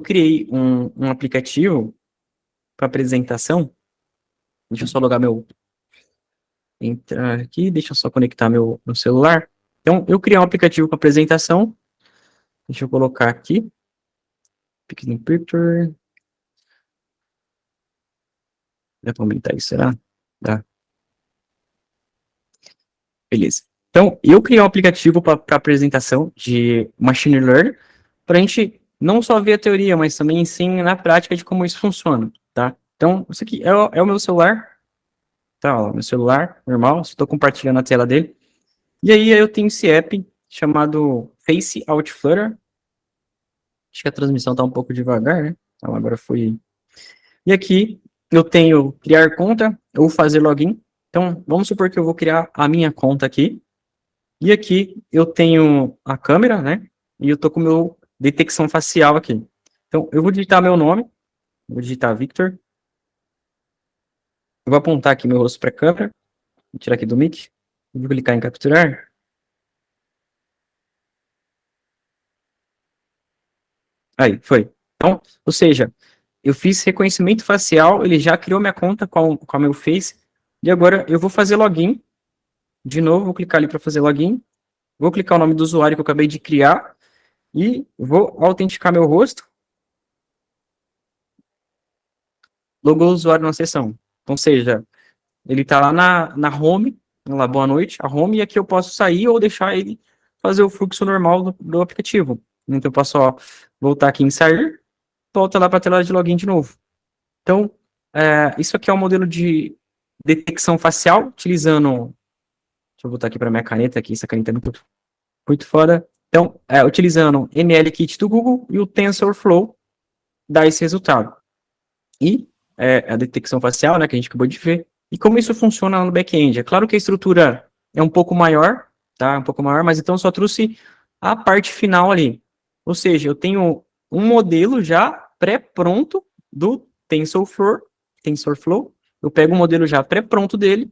Speaker 1: criei um aplicativo para apresentação. Deixa eu só logar entrar aqui, deixa eu só conectar meu celular. Então, eu criei um aplicativo para apresentação. Deixa eu colocar aqui. Picking Picture. Dá para aumentar isso, será? Dá. Beleza. Então, eu criei um aplicativo para apresentação de Machine Learning, para a gente não só ver a teoria, mas também ensinar na prática de como isso funciona, tá? Então, isso aqui é o meu celular, tá? Ó, meu celular, normal, estou compartilhando a tela dele. E aí eu tenho esse app chamado Face Out Flutter. Acho que a transmissão está um pouco devagar, né? Então, agora foi. E aqui eu tenho criar conta ou fazer login. Então, vamos supor que eu vou criar a minha conta aqui. E aqui eu tenho a câmera, né? E eu tô com o meu detecção facial aqui. Então, eu vou digitar meu nome. Vou digitar Victor. Eu vou apontar aqui meu rosto para a câmera. Vou tirar aqui do mic. Vou clicar em capturar. Aí, foi. Então, ou seja, eu fiz reconhecimento facial, ele já criou minha conta com a meu Face. E agora eu vou fazer login. De novo, vou clicar ali para fazer login. Vou clicar o nome do usuário que eu acabei de criar. E vou autenticar meu rosto. Logo o usuário na sessão. Ou seja, ele está lá na home, lá, boa noite, a home, e aqui eu posso sair ou deixar ele fazer o fluxo normal do aplicativo. Então eu posso voltar aqui em sair, volta lá para a tela de login de novo. Então, isso aqui é um modelo de detecção facial, utilizando. Deixa eu voltar aqui para minha caneta, aqui, essa caneta é muito foda. Então, utilizando ML Kit do Google e o TensorFlow, dá esse resultado. E a detecção facial, né, que a gente acabou de ver, e como isso funciona lá no back-end. É claro que a estrutura é um pouco maior, tá? Um pouco maior, mas então eu só trouxe a parte final ali. Ou seja, eu tenho um modelo já pré-pronto do TensorFlow. Eu pego o modelo já pré-pronto dele,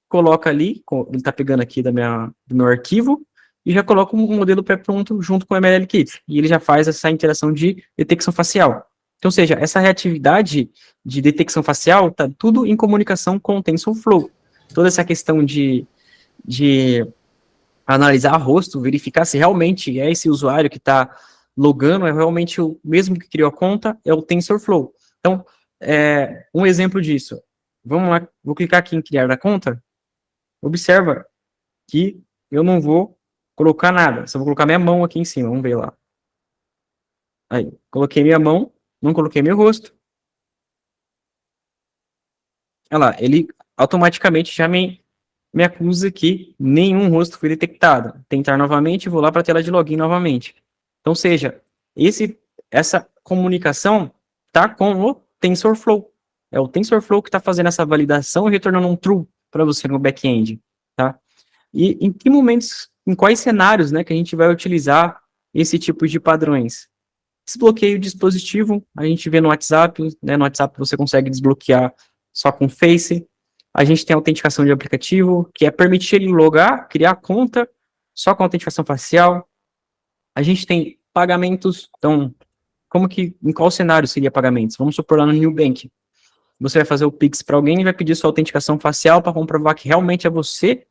Speaker 1: coloco ali, ele está pegando aqui do meu arquivo, e já coloco um modelo pré-pronto junto com o MLKit. E ele já faz essa interação de detecção facial. Então, ou seja, essa reatividade de detecção facial está tudo em comunicação com o TensorFlow. Toda essa questão de analisar rosto, verificar se realmente é esse usuário que está logando, é realmente o mesmo que criou a conta, é o TensorFlow. Então, um exemplo disso. Vamos lá, vou clicar aqui em criar a conta. Observa que eu não vou colocar nada, só vou colocar minha mão aqui em cima, vamos ver lá. Aí, coloquei minha mão, não coloquei meu rosto. Olha lá, ele automaticamente já me acusa que nenhum rosto foi detectado. Tentar novamente, vou lá para a tela de login novamente. Então, seja, essa comunicação tá com o TensorFlow. É o TensorFlow que está fazendo essa validação e retornando um true para você no back-end, tá? E em que momentos, em quais cenários, né, que a gente vai utilizar esse tipo de padrões? Desbloqueio o dispositivo, a gente vê no WhatsApp, né, no WhatsApp você consegue desbloquear só com Face. A gente tem autenticação de aplicativo, que é permitir ele logar, criar conta só com autenticação facial. A gente tem pagamentos, então, em qual cenário seria pagamentos? Vamos supor lá no Nubank. Você vai fazer o Pix para alguém e vai pedir sua autenticação facial para comprovar que realmente é você,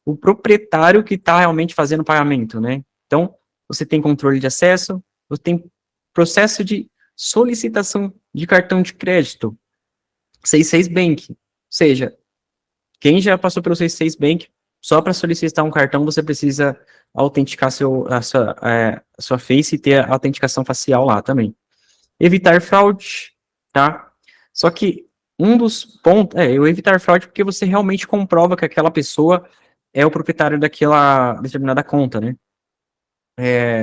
Speaker 1: o proprietário, que está realmente fazendo o pagamento, né? Então, você tem controle de acesso, você tem processo de solicitação de cartão de crédito, 66 Bank. Ou seja, quem já passou pelo 66 Bank, só para solicitar um cartão, você precisa autenticar a sua Face e ter a autenticação facial lá também. Evitar fraude, tá? Só que um dos pontos, eu evitar fraude porque você realmente comprova que aquela pessoa é o proprietário daquela determinada conta, né?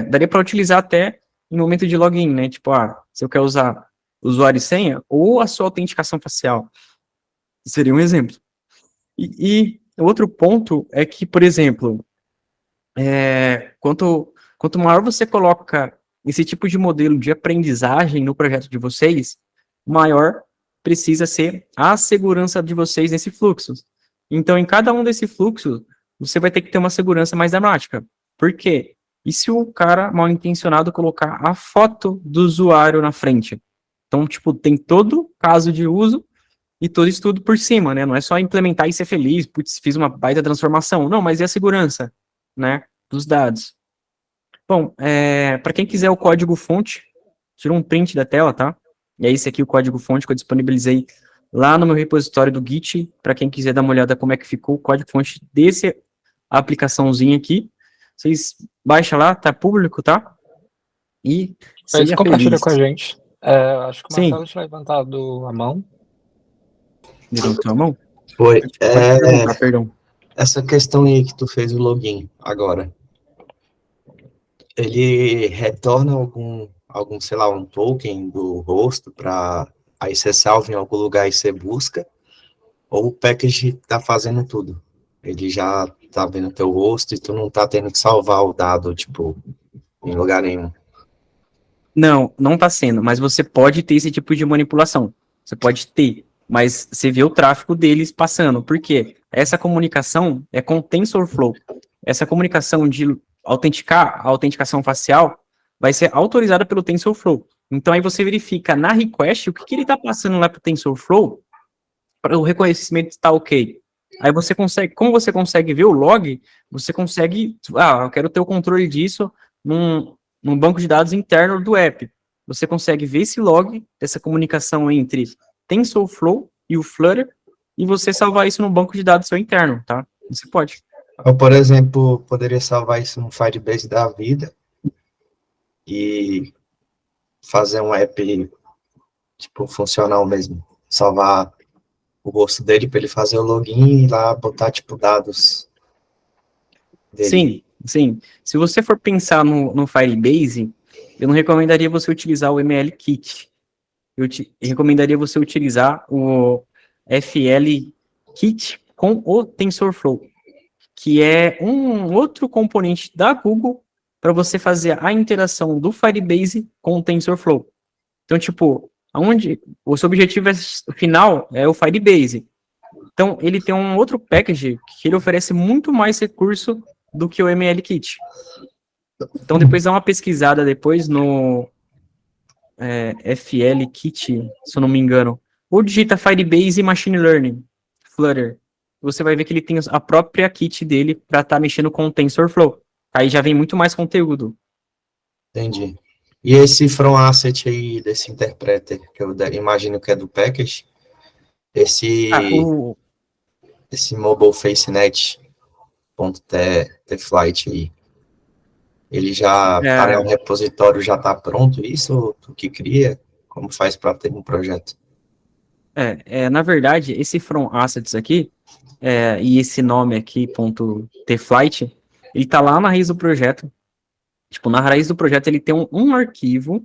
Speaker 1: Daria para utilizar até em momento de login, né? Tipo, se eu quero usar usuário e senha ou a sua autenticação facial. Seria um exemplo. E outro ponto é que, por exemplo, quanto maior você coloca esse tipo de modelo de aprendizagem no projeto de vocês, maior precisa ser a segurança de vocês nesse fluxo. Então, em cada um desse fluxo, você vai ter que ter uma segurança mais dramática. Por quê? E se o cara mal intencionado colocar a foto do usuário na frente? Então, tipo, tem todo caso de uso e todo estudo por cima, né? Não é só implementar e ser feliz, putz, fiz uma baita transformação. Não, mas e a segurança, né? Dos dados. Bom, para quem quiser o código-fonte, tira um print da tela, tá? E é esse aqui o código-fonte que eu disponibilizei lá no meu repositório do Git, para quem quiser dar uma olhada como é que ficou o código-fonte desse aplicaçãozinho aqui. Vocês baixam lá, tá público, tá? E
Speaker 2: Mas
Speaker 1: seja
Speaker 2: compartilha
Speaker 1: feliz.
Speaker 2: com a gente. Acho que o
Speaker 1: Sim,
Speaker 2: Marcelo tinha levantado a mão.
Speaker 1: levantou a mão?
Speaker 3: Foi.
Speaker 1: Pode perguntar, perdão.
Speaker 3: Essa questão aí que tu fez o login agora, ele retorna sei lá, um token do rosto para aí você salva em algum lugar e você busca, ou o package tá fazendo tudo? Ele já tá vendo teu rosto e tu não tá tendo que salvar o dado, tipo, em lugar nenhum.
Speaker 1: Não, não está sendo, mas você pode ter esse tipo de manipulação. Você pode ter, mas você vê o tráfego deles passando. Por quê? Essa comunicação é com TensorFlow. Essa comunicação de autenticar a autenticação facial vai ser autorizada pelo TensorFlow. Então aí você verifica na request o que ele está passando lá para o TensorFlow para o reconhecimento estar ok. Aí você consegue, como você consegue ver o log, você consegue, eu quero ter o controle disso num banco de dados interno do app. Você consegue ver esse log, essa comunicação entre TensorFlow e o Flutter, e você salvar isso no banco de dados seu interno, tá? Você pode.
Speaker 3: Eu, por exemplo, poderia salvar isso no Firebase da vida e fazer um app, tipo, funcional mesmo. Salvar o rosto dele para ele fazer o login e lá botar, tipo, dados dele.
Speaker 1: Sim, sim. Se você for pensar no Firebase, eu não recomendaria você utilizar o ML Kit, recomendaria você utilizar o FL-Kit com o TensorFlow, que é um outro componente da Google para você fazer a interação do Firebase com o TensorFlow. Então, tipo, o seu objetivo final é o Firebase. Então, ele tem um outro package que ele oferece muito mais recurso do que o ML-Kit. Então, depois dá uma pesquisada depois no FL-Kit, se eu não me engano. Ou digita Firebase Machine Learning, Flutter. Você vai ver que ele tem a própria kit dele para estar mexendo com o TensorFlow. Aí já vem muito mais conteúdo.
Speaker 3: Entendi. E esse from asset aí, desse interpreter, que eu imagino que é do package, esse mobile facenet.tflight aí, ele já tá no repositório, já tá pronto isso, ou tu que cria? Como faz para ter um projeto?
Speaker 1: Na verdade, esse from assets aqui, e esse nome aqui, .tflight, ele tá lá na raiz do projeto. Tipo, na raiz do projeto ele tem um arquivo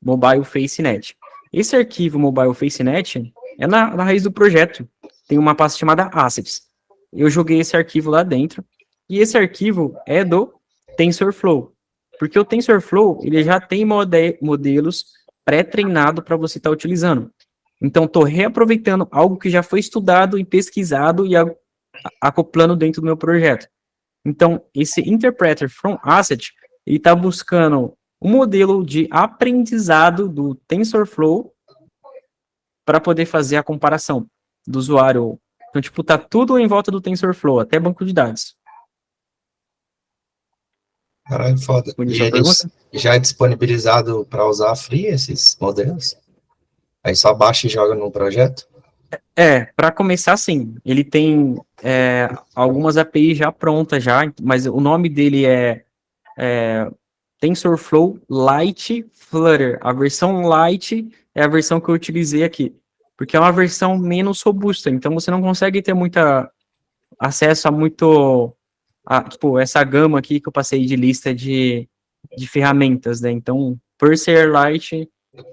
Speaker 1: Mobile FaceNet. Esse arquivo Mobile FaceNet é na raiz do projeto. Tem uma pasta chamada Assets. Eu joguei esse arquivo lá dentro. E esse arquivo é do TensorFlow. Porque o TensorFlow, ele já tem modelos pré-treinados para você estar utilizando. Então, estou reaproveitando algo que já foi estudado e pesquisado e acoplando dentro do meu projeto. Então, esse Interpreter from Asset, ele está buscando um modelo de aprendizado do TensorFlow para poder fazer a comparação do usuário. Então, tipo, tá tudo em volta do TensorFlow, até banco de dados.
Speaker 3: Caralho, foda. E eles já é disponibilizado para usar free esses modelos? Aí só baixa e joga no projeto?
Speaker 1: Para começar, sim. Ele tem algumas APIs já prontas, mas o nome dele é TensorFlow Lite Flutter. A versão Lite é a versão que eu utilizei aqui, porque é uma versão menos robusta, então você não consegue ter acesso tipo, essa gama aqui que eu passei de lista de ferramentas, né? Então, por ser Lite,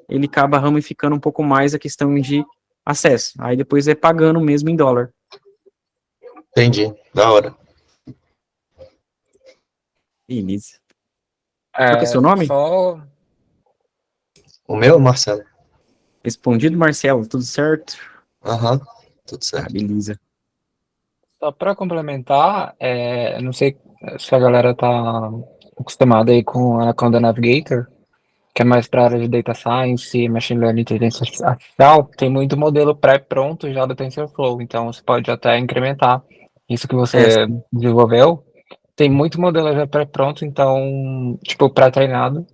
Speaker 1: ele acaba ramificando um pouco mais a questão de acesso. Aí depois é pagando mesmo em dólar.
Speaker 3: Entendi, da hora.
Speaker 1: Beleza. Qual que é seu nome?
Speaker 3: O meu, Marcelo?
Speaker 1: Respondido, Marcelo, tudo certo?
Speaker 3: Aham, tudo certo.
Speaker 1: Beleza.
Speaker 2: Só para complementar, não sei se a galera tá acostumada aí com a Anaconda Navigator, que é mais para a área de Data Science, Machine Learning e Inteligência Artificial, tem muito modelo pré-pronto já do TensorFlow, então você pode até incrementar isso que você desenvolveu. Tem muito modelo já pré-pronto, então, tipo, pré-treinado,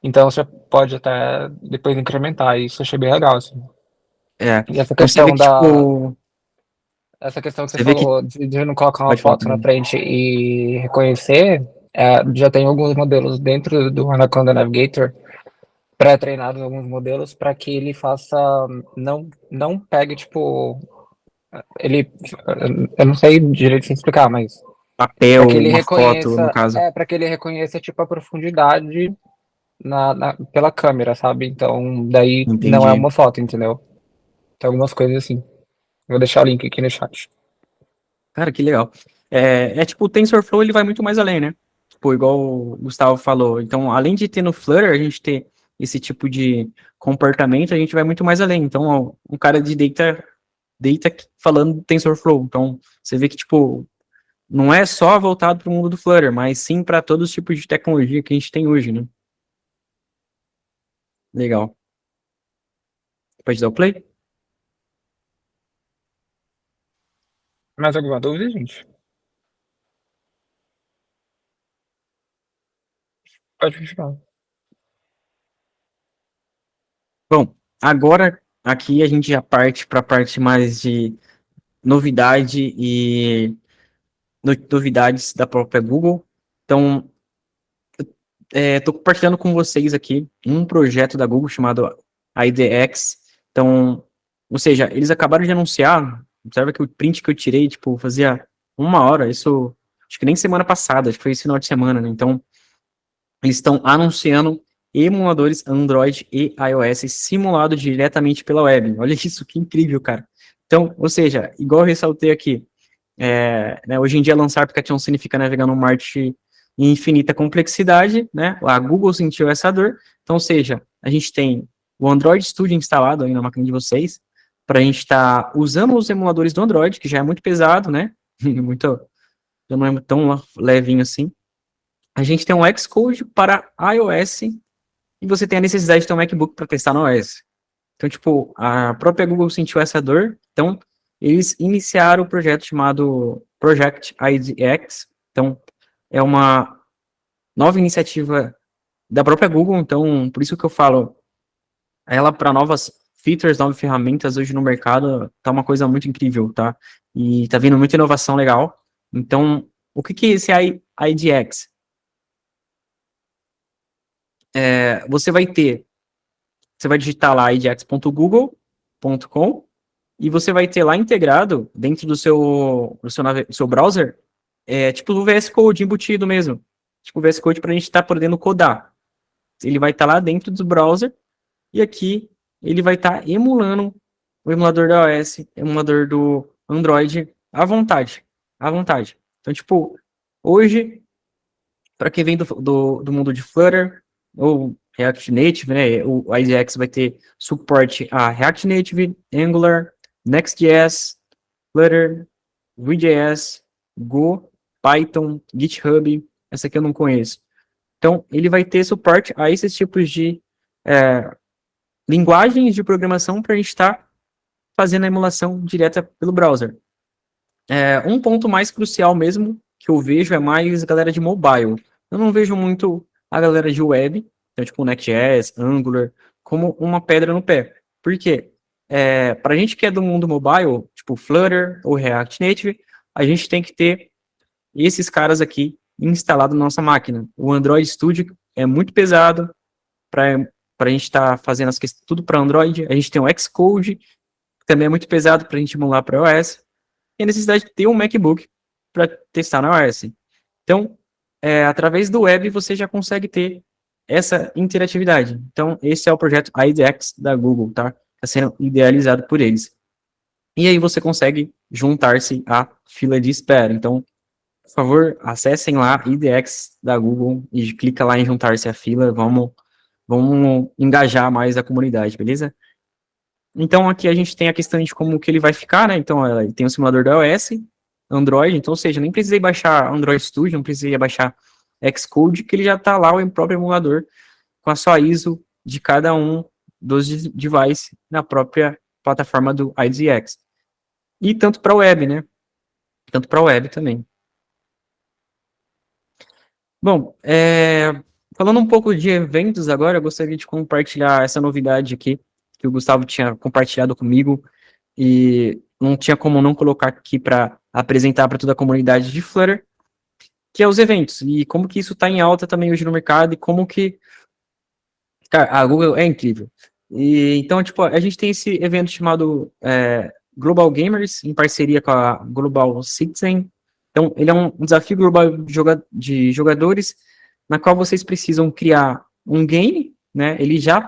Speaker 2: então você pode até depois incrementar, isso eu achei bem legal, assim. E essa
Speaker 1: então,
Speaker 2: questão
Speaker 1: tipo,
Speaker 2: essa questão que você falou de não colocar uma foto na frente e reconhecer, já tem alguns modelos dentro do Anaconda Navigator pré-treinados, alguns modelos, para que ele faça, não pegue, tipo, eu não sei direito sem explicar, mas
Speaker 1: papel,
Speaker 2: para que ele
Speaker 1: uma foto, no caso.
Speaker 2: para que ele reconheça, tipo, a profundidade pela câmera, sabe? Então, daí não é
Speaker 1: Entendi.
Speaker 2: uma foto, entendeu? Tem algumas coisas assim. Vou deixar o link aqui no chat.
Speaker 1: Cara, que legal. Tipo, o TensorFlow, ele vai muito mais além, né? Tipo, igual o Gustavo falou. Então, além de ter no Flutter, a gente ter esse tipo de comportamento, a gente vai muito mais além. Então, ó, um cara de data falando do TensorFlow. Então, você vê que, tipo, não é só voltado para o mundo do Flutter, mas sim para todos os tipos de tecnologia que a gente tem hoje, né? Legal. Pode dar o play?
Speaker 2: Mais alguma dúvida, gente? Pode continuar.
Speaker 1: Bom, agora aqui a gente já parte para a parte mais de novidade e novidades da própria Google. Então, estou compartilhando com vocês aqui um projeto da Google chamado IDX. Então, ou seja, eles acabaram de anunciar, observa que o print que eu tirei, tipo, fazia 1 hora, isso, acho que nem semana passada, acho que foi esse final de semana, né? Então, eles estão anunciando emuladores Android e iOS simulado diretamente pela web. Olha isso, que incrível, cara. Então, ou seja, igual eu ressaltei aqui, né, hoje em dia lançar aplicativo significa navegar num mar de infinita complexidade, né? A Google sentiu essa dor. Então, ou seja, a gente tem o Android Studio instalado aí na máquina de vocês, para a gente estar usando os emuladores do Android, que já é muito pesado, né? Muito, já não é tão levinho assim. A gente tem um Xcode para iOS e você tem a necessidade de ter um MacBook para testar no iOS. Então, tipo, a própria Google sentiu essa dor, então eles iniciaram o projeto chamado Project IDX. Então, é uma nova iniciativa da própria Google, então, por isso que eu falo, ela para novas features, novas ferramentas hoje no mercado, tá uma coisa muito incrível, tá? E tá vindo muita inovação legal. Então, o que que é esse IDX? Você vai digitar lá idx.google.com e você vai ter lá integrado dentro do seu browser, tipo o VS Code embutido mesmo. Tipo o VS Code para a gente estar podendo codar. Ele vai estar lá dentro do browser e aqui ele vai estar emulando o emulador da iOS, emulador do Android à vontade. À vontade. Então, tipo, hoje, para quem vem do mundo de Flutter ou React Native, né, o IDX vai ter suporte a React Native, Angular, Next.js, Flutter, Vue.js, Go, Python, GitHub, essa aqui eu não conheço. Então, ele vai ter suporte a esses tipos de linguagens de programação para a gente estar fazendo a emulação direta pelo browser. Um ponto mais crucial mesmo que eu vejo é mais a galera de mobile. Eu não vejo muito a galera de web, então, tipo Next.js, Angular, como uma pedra no pé. Por quê? Para a gente que é do mundo mobile, tipo Flutter ou React Native, a gente tem que ter esses caras aqui instalados na nossa máquina. O Android Studio é muito pesado para a gente estar fazendo as questões tudo para Android. A gente tem o Xcode, que também é muito pesado para a gente emular para iOS. E a necessidade de ter um MacBook para testar na iOS. Então, através do web, você já consegue ter essa interatividade. Então, esse é o projeto IDX da Google, tá? Está sendo idealizado por eles. E aí você consegue juntar-se à fila de espera. Então, por favor, acessem lá IDX da Google e clica lá em juntar-se à fila. Vamos engajar mais a comunidade, beleza? Então, aqui a gente tem a questão de como que ele vai ficar, né? Então, ele tem o simulador da iOS, Android, então, ou seja, nem precisei baixar Android Studio, não precisei baixar Xcode, que ele já está lá, o próprio emulador, com a sua ISO de cada um dos devices na própria plataforma do IDX. E tanto para a web, né? Tanto para a web também. Bom, falando um pouco de eventos agora, eu gostaria de compartilhar essa novidade aqui, que o Gustavo tinha compartilhado comigo, e não tinha como não colocar aqui para apresentar para toda a comunidade de Flutter, que é os eventos, e como que isso está em alta também hoje no mercado, e como que, cara, a Google é incrível. E, então, tipo, a gente tem esse evento chamado Global Gamers, em parceria com a Global Citizen. Então, ele é um desafio global de jogadores, na qual vocês precisam criar um game, né? Ele já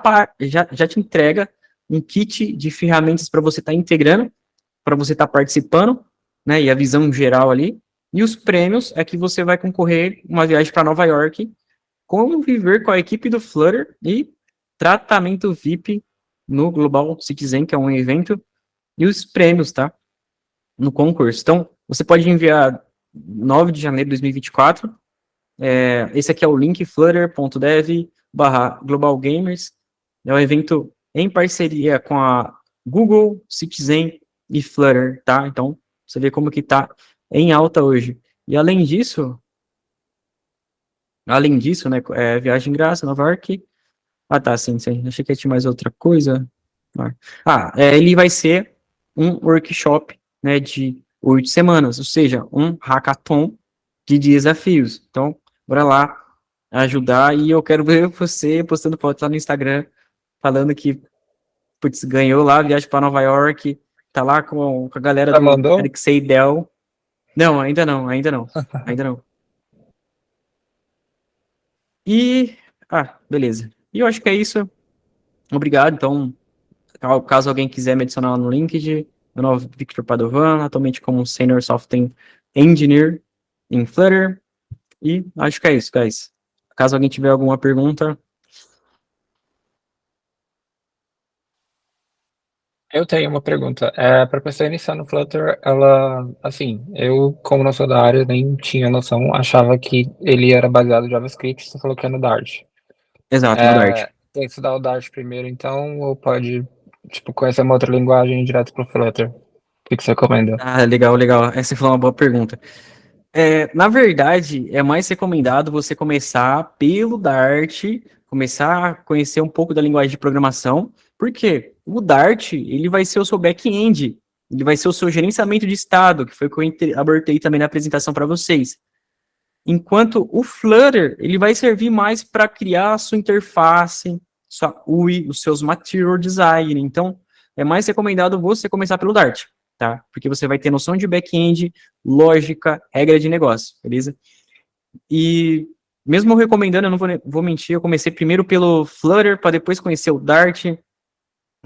Speaker 1: te entrega um kit de ferramentas para você estar integrando, para você estar participando, né? E a visão geral ali. E os prêmios é que você vai concorrer uma viagem para Nova York, como viver com a equipe do Flutter e tratamento VIP no Global Citizen, que é um evento, e os prêmios, tá? No concurso. Então, você pode enviar 9 de janeiro de 2024. Esse aqui é o link flutter.dev/globalgamers. É um evento em parceria com a Google, Citizen e Flutter, tá? Então, você vê como que tá em alta hoje. E além disso, né, viagem de graça, Nova York. Ah, tá, sim. Achei que tinha mais outra coisa. Ele vai ser um workshop, né, de 8 semanas, ou seja, um hackathon de desafios. Então, bora lá ajudar, e eu quero ver você postando foto lá no Instagram, falando que, putz, ganhou lá a viagem para Nova York, tá lá com a galera
Speaker 2: Já
Speaker 1: do
Speaker 2: mandou?
Speaker 1: Eric Seidel. Não, ainda não, ainda não. E, beleza. E eu acho que é isso. Obrigado. Então, caso alguém quiser me adicionar no LinkedIn, meu nome é Victor Padovan, atualmente como Senior Software Engineer em Flutter. E acho que é isso, guys. Caso alguém tiver alguma pergunta.
Speaker 2: Eu tenho uma pergunta. Para a pessoa iniciar no Flutter, ela, assim, eu, como não sou da área, nem tinha noção, achava que ele era baseado em JavaScript, você falou que é no Dart.
Speaker 1: Exato, no Dart.
Speaker 2: Tem que estudar o Dart primeiro, então, ou pode, tipo, conhecer uma outra linguagem e ir direto pro Flutter? O que você recomenda?
Speaker 1: Ah, legal, legal. Essa foi uma boa pergunta. Na verdade, é mais recomendado você começar pelo Dart, começar a conhecer um pouco da linguagem de programação, porque o Dart, ele vai ser o seu back-end, ele vai ser o seu gerenciamento de estado, que foi o que eu abordei também na apresentação para vocês. Enquanto o Flutter, ele vai servir mais para criar a sua interface, sua UI, os seus material design. Então, é mais recomendado você começar pelo Dart, tá? Porque você vai ter noção de back-end, lógica, regra de negócio, beleza? E mesmo eu recomendando, eu não vou mentir, eu comecei primeiro pelo Flutter, para depois conhecer o Dart,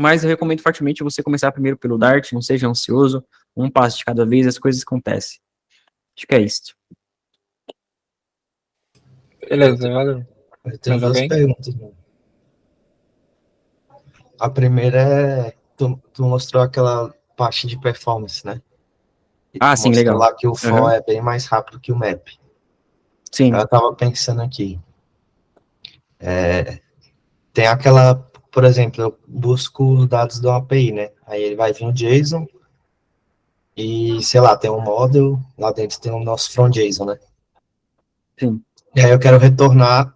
Speaker 1: mas eu recomendo fortemente você começar primeiro pelo Dart, não seja ansioso, um passo de cada vez, as coisas acontecem. Acho que é isso.
Speaker 2: Beleza, valeu.
Speaker 3: Eu tenho
Speaker 2: Mais
Speaker 3: duas
Speaker 2: alguém?
Speaker 3: perguntas, mano. A primeira é, tu mostrou aquela parte de performance, né? E
Speaker 1: Ah,
Speaker 3: tu
Speaker 1: sim,
Speaker 3: mostrou
Speaker 1: legal.
Speaker 3: lá que o for
Speaker 1: Uhum.
Speaker 3: é bem mais rápido que o map.
Speaker 1: Sim,
Speaker 3: Eu tava pensando aqui, tem aquela, por exemplo, eu busco os dados do API, né? Aí ele vai vir o JSON e, sei lá, tem um model, lá dentro tem o nosso from JSON, né?
Speaker 1: sim,
Speaker 3: E aí eu quero retornar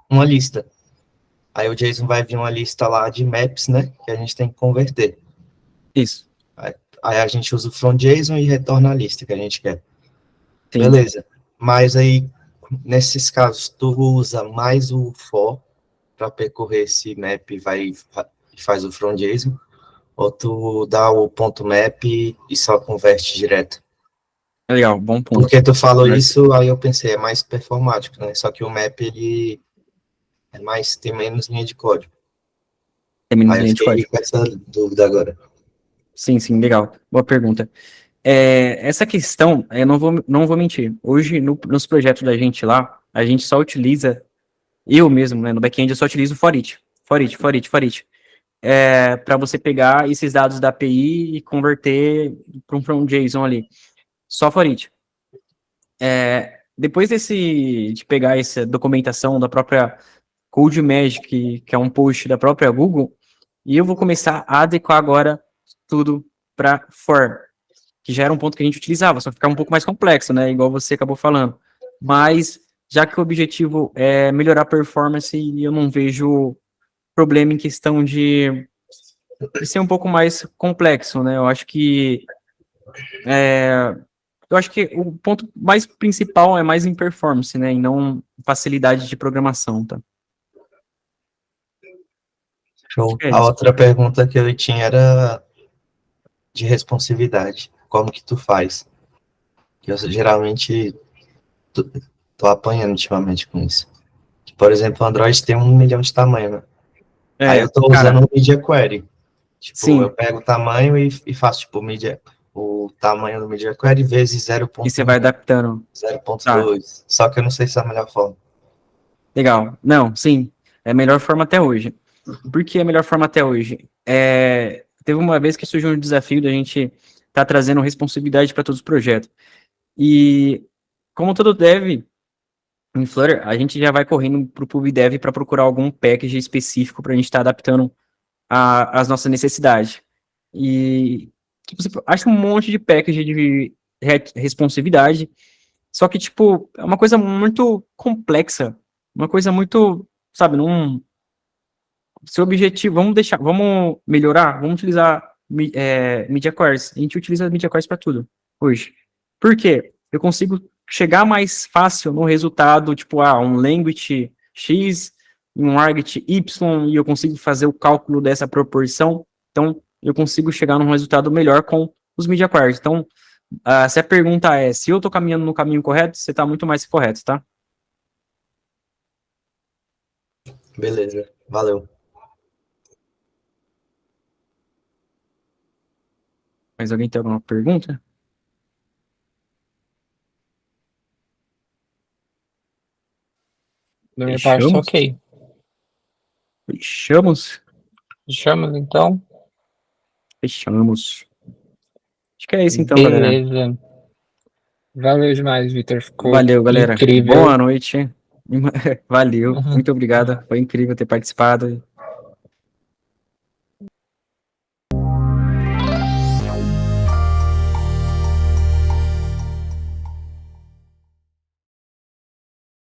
Speaker 3: uma lista. Aí o JSON vai vir uma lista lá de maps, né? Que a gente tem que converter.
Speaker 1: isso,
Speaker 3: Aí a gente usa o from JSON e retorna a lista que a gente quer.
Speaker 1: sim.
Speaker 3: Beleza. Mas aí, nesses casos, tu usa mais o for para percorrer esse map e faz o from JSON, ou tu dá o ponto map e só converte direto?
Speaker 1: Legal, bom ponto.
Speaker 3: Porque tu falou
Speaker 1: Conversa.
Speaker 3: isso, aí eu pensei, é mais performático, né? Só que o map, ele tem menos linha de código.
Speaker 1: Tem menos
Speaker 3: Aí eu
Speaker 1: linha de
Speaker 3: fiquei
Speaker 1: código.
Speaker 3: com essa dúvida agora.
Speaker 1: Sim, sim, legal. Boa pergunta. Essa questão, eu não vou mentir. Hoje, nos projetos da gente lá, a gente só utiliza, eu mesmo, né, no back-end, eu só utilizo o for each, para você pegar esses dados da API e converter para um JSON ali. Só for each. Depois de pegar essa documentação da própria CodeMagic, que é um post da própria Google, e eu vou começar a adequar agora tudo para for, que já era um ponto que a gente utilizava, só ficar um pouco mais complexo, né? Igual você acabou falando. Mas, já que o objetivo é melhorar a performance, eu não vejo problema em questão de ser um pouco mais complexo, né? Eu acho que o ponto mais principal é mais em performance, né? E não facilidade de programação, tá? Acho
Speaker 3: Show.
Speaker 1: que é
Speaker 3: A
Speaker 1: isso.
Speaker 3: outra pergunta que eu tinha era de responsividade. Como que tu faz? Que eu geralmente tô, tô apanhando ultimamente com isso. Por exemplo, o Android tem 1 milhão de tamanho, né? Aí eu tô usando
Speaker 1: Cara,
Speaker 3: o Media Query. Tipo, eu
Speaker 1: sim.
Speaker 3: pego o tamanho e faço, tipo, o tamanho do Media Query vezes
Speaker 1: E você vai
Speaker 3: 0.1,
Speaker 1: adaptando. Tá,
Speaker 3: 0.2. Só que eu não sei se é a melhor forma.
Speaker 1: legal. Não, sim. É a melhor forma até hoje. Por que a melhor forma até hoje? Teve uma vez que surgiu um desafio da gente tá trazendo responsabilidade para todos os projetos. E, como todo dev, em Flutter, a gente já vai correndo para o PubDev para procurar algum package específico para a gente estar adaptando às nossas necessidades. E tipo, você acha um monte de package de responsividade, só que, tipo, é uma coisa muito complexa, uma coisa muito, sabe, não. Seu objetivo, vamos melhorar, vamos utilizar Media Queries. A gente utiliza Media Queries para tudo hoje. Por quê? Eu consigo chegar mais fácil no resultado, tipo, um language X, um arget Y, e eu consigo fazer o cálculo dessa proporção. Então, eu consigo chegar num resultado melhor com os Media Queries. Então, se a pergunta é se eu estou caminhando no caminho correto, você está muito mais correto, tá?
Speaker 3: Beleza. Valeu.
Speaker 1: Mais alguém tem alguma pergunta?
Speaker 2: Da minha parte, tá
Speaker 1: Fechamos?
Speaker 2: ok.
Speaker 1: Fechamos?
Speaker 2: Fechamos, então?
Speaker 1: Fechamos. Acho que é isso então, galera.
Speaker 2: Beleza. Valeu demais, Vitor. Ficou
Speaker 1: Valeu, galera.
Speaker 2: incrível.
Speaker 1: Boa noite. Valeu. Muito obrigado. Foi incrível ter participado.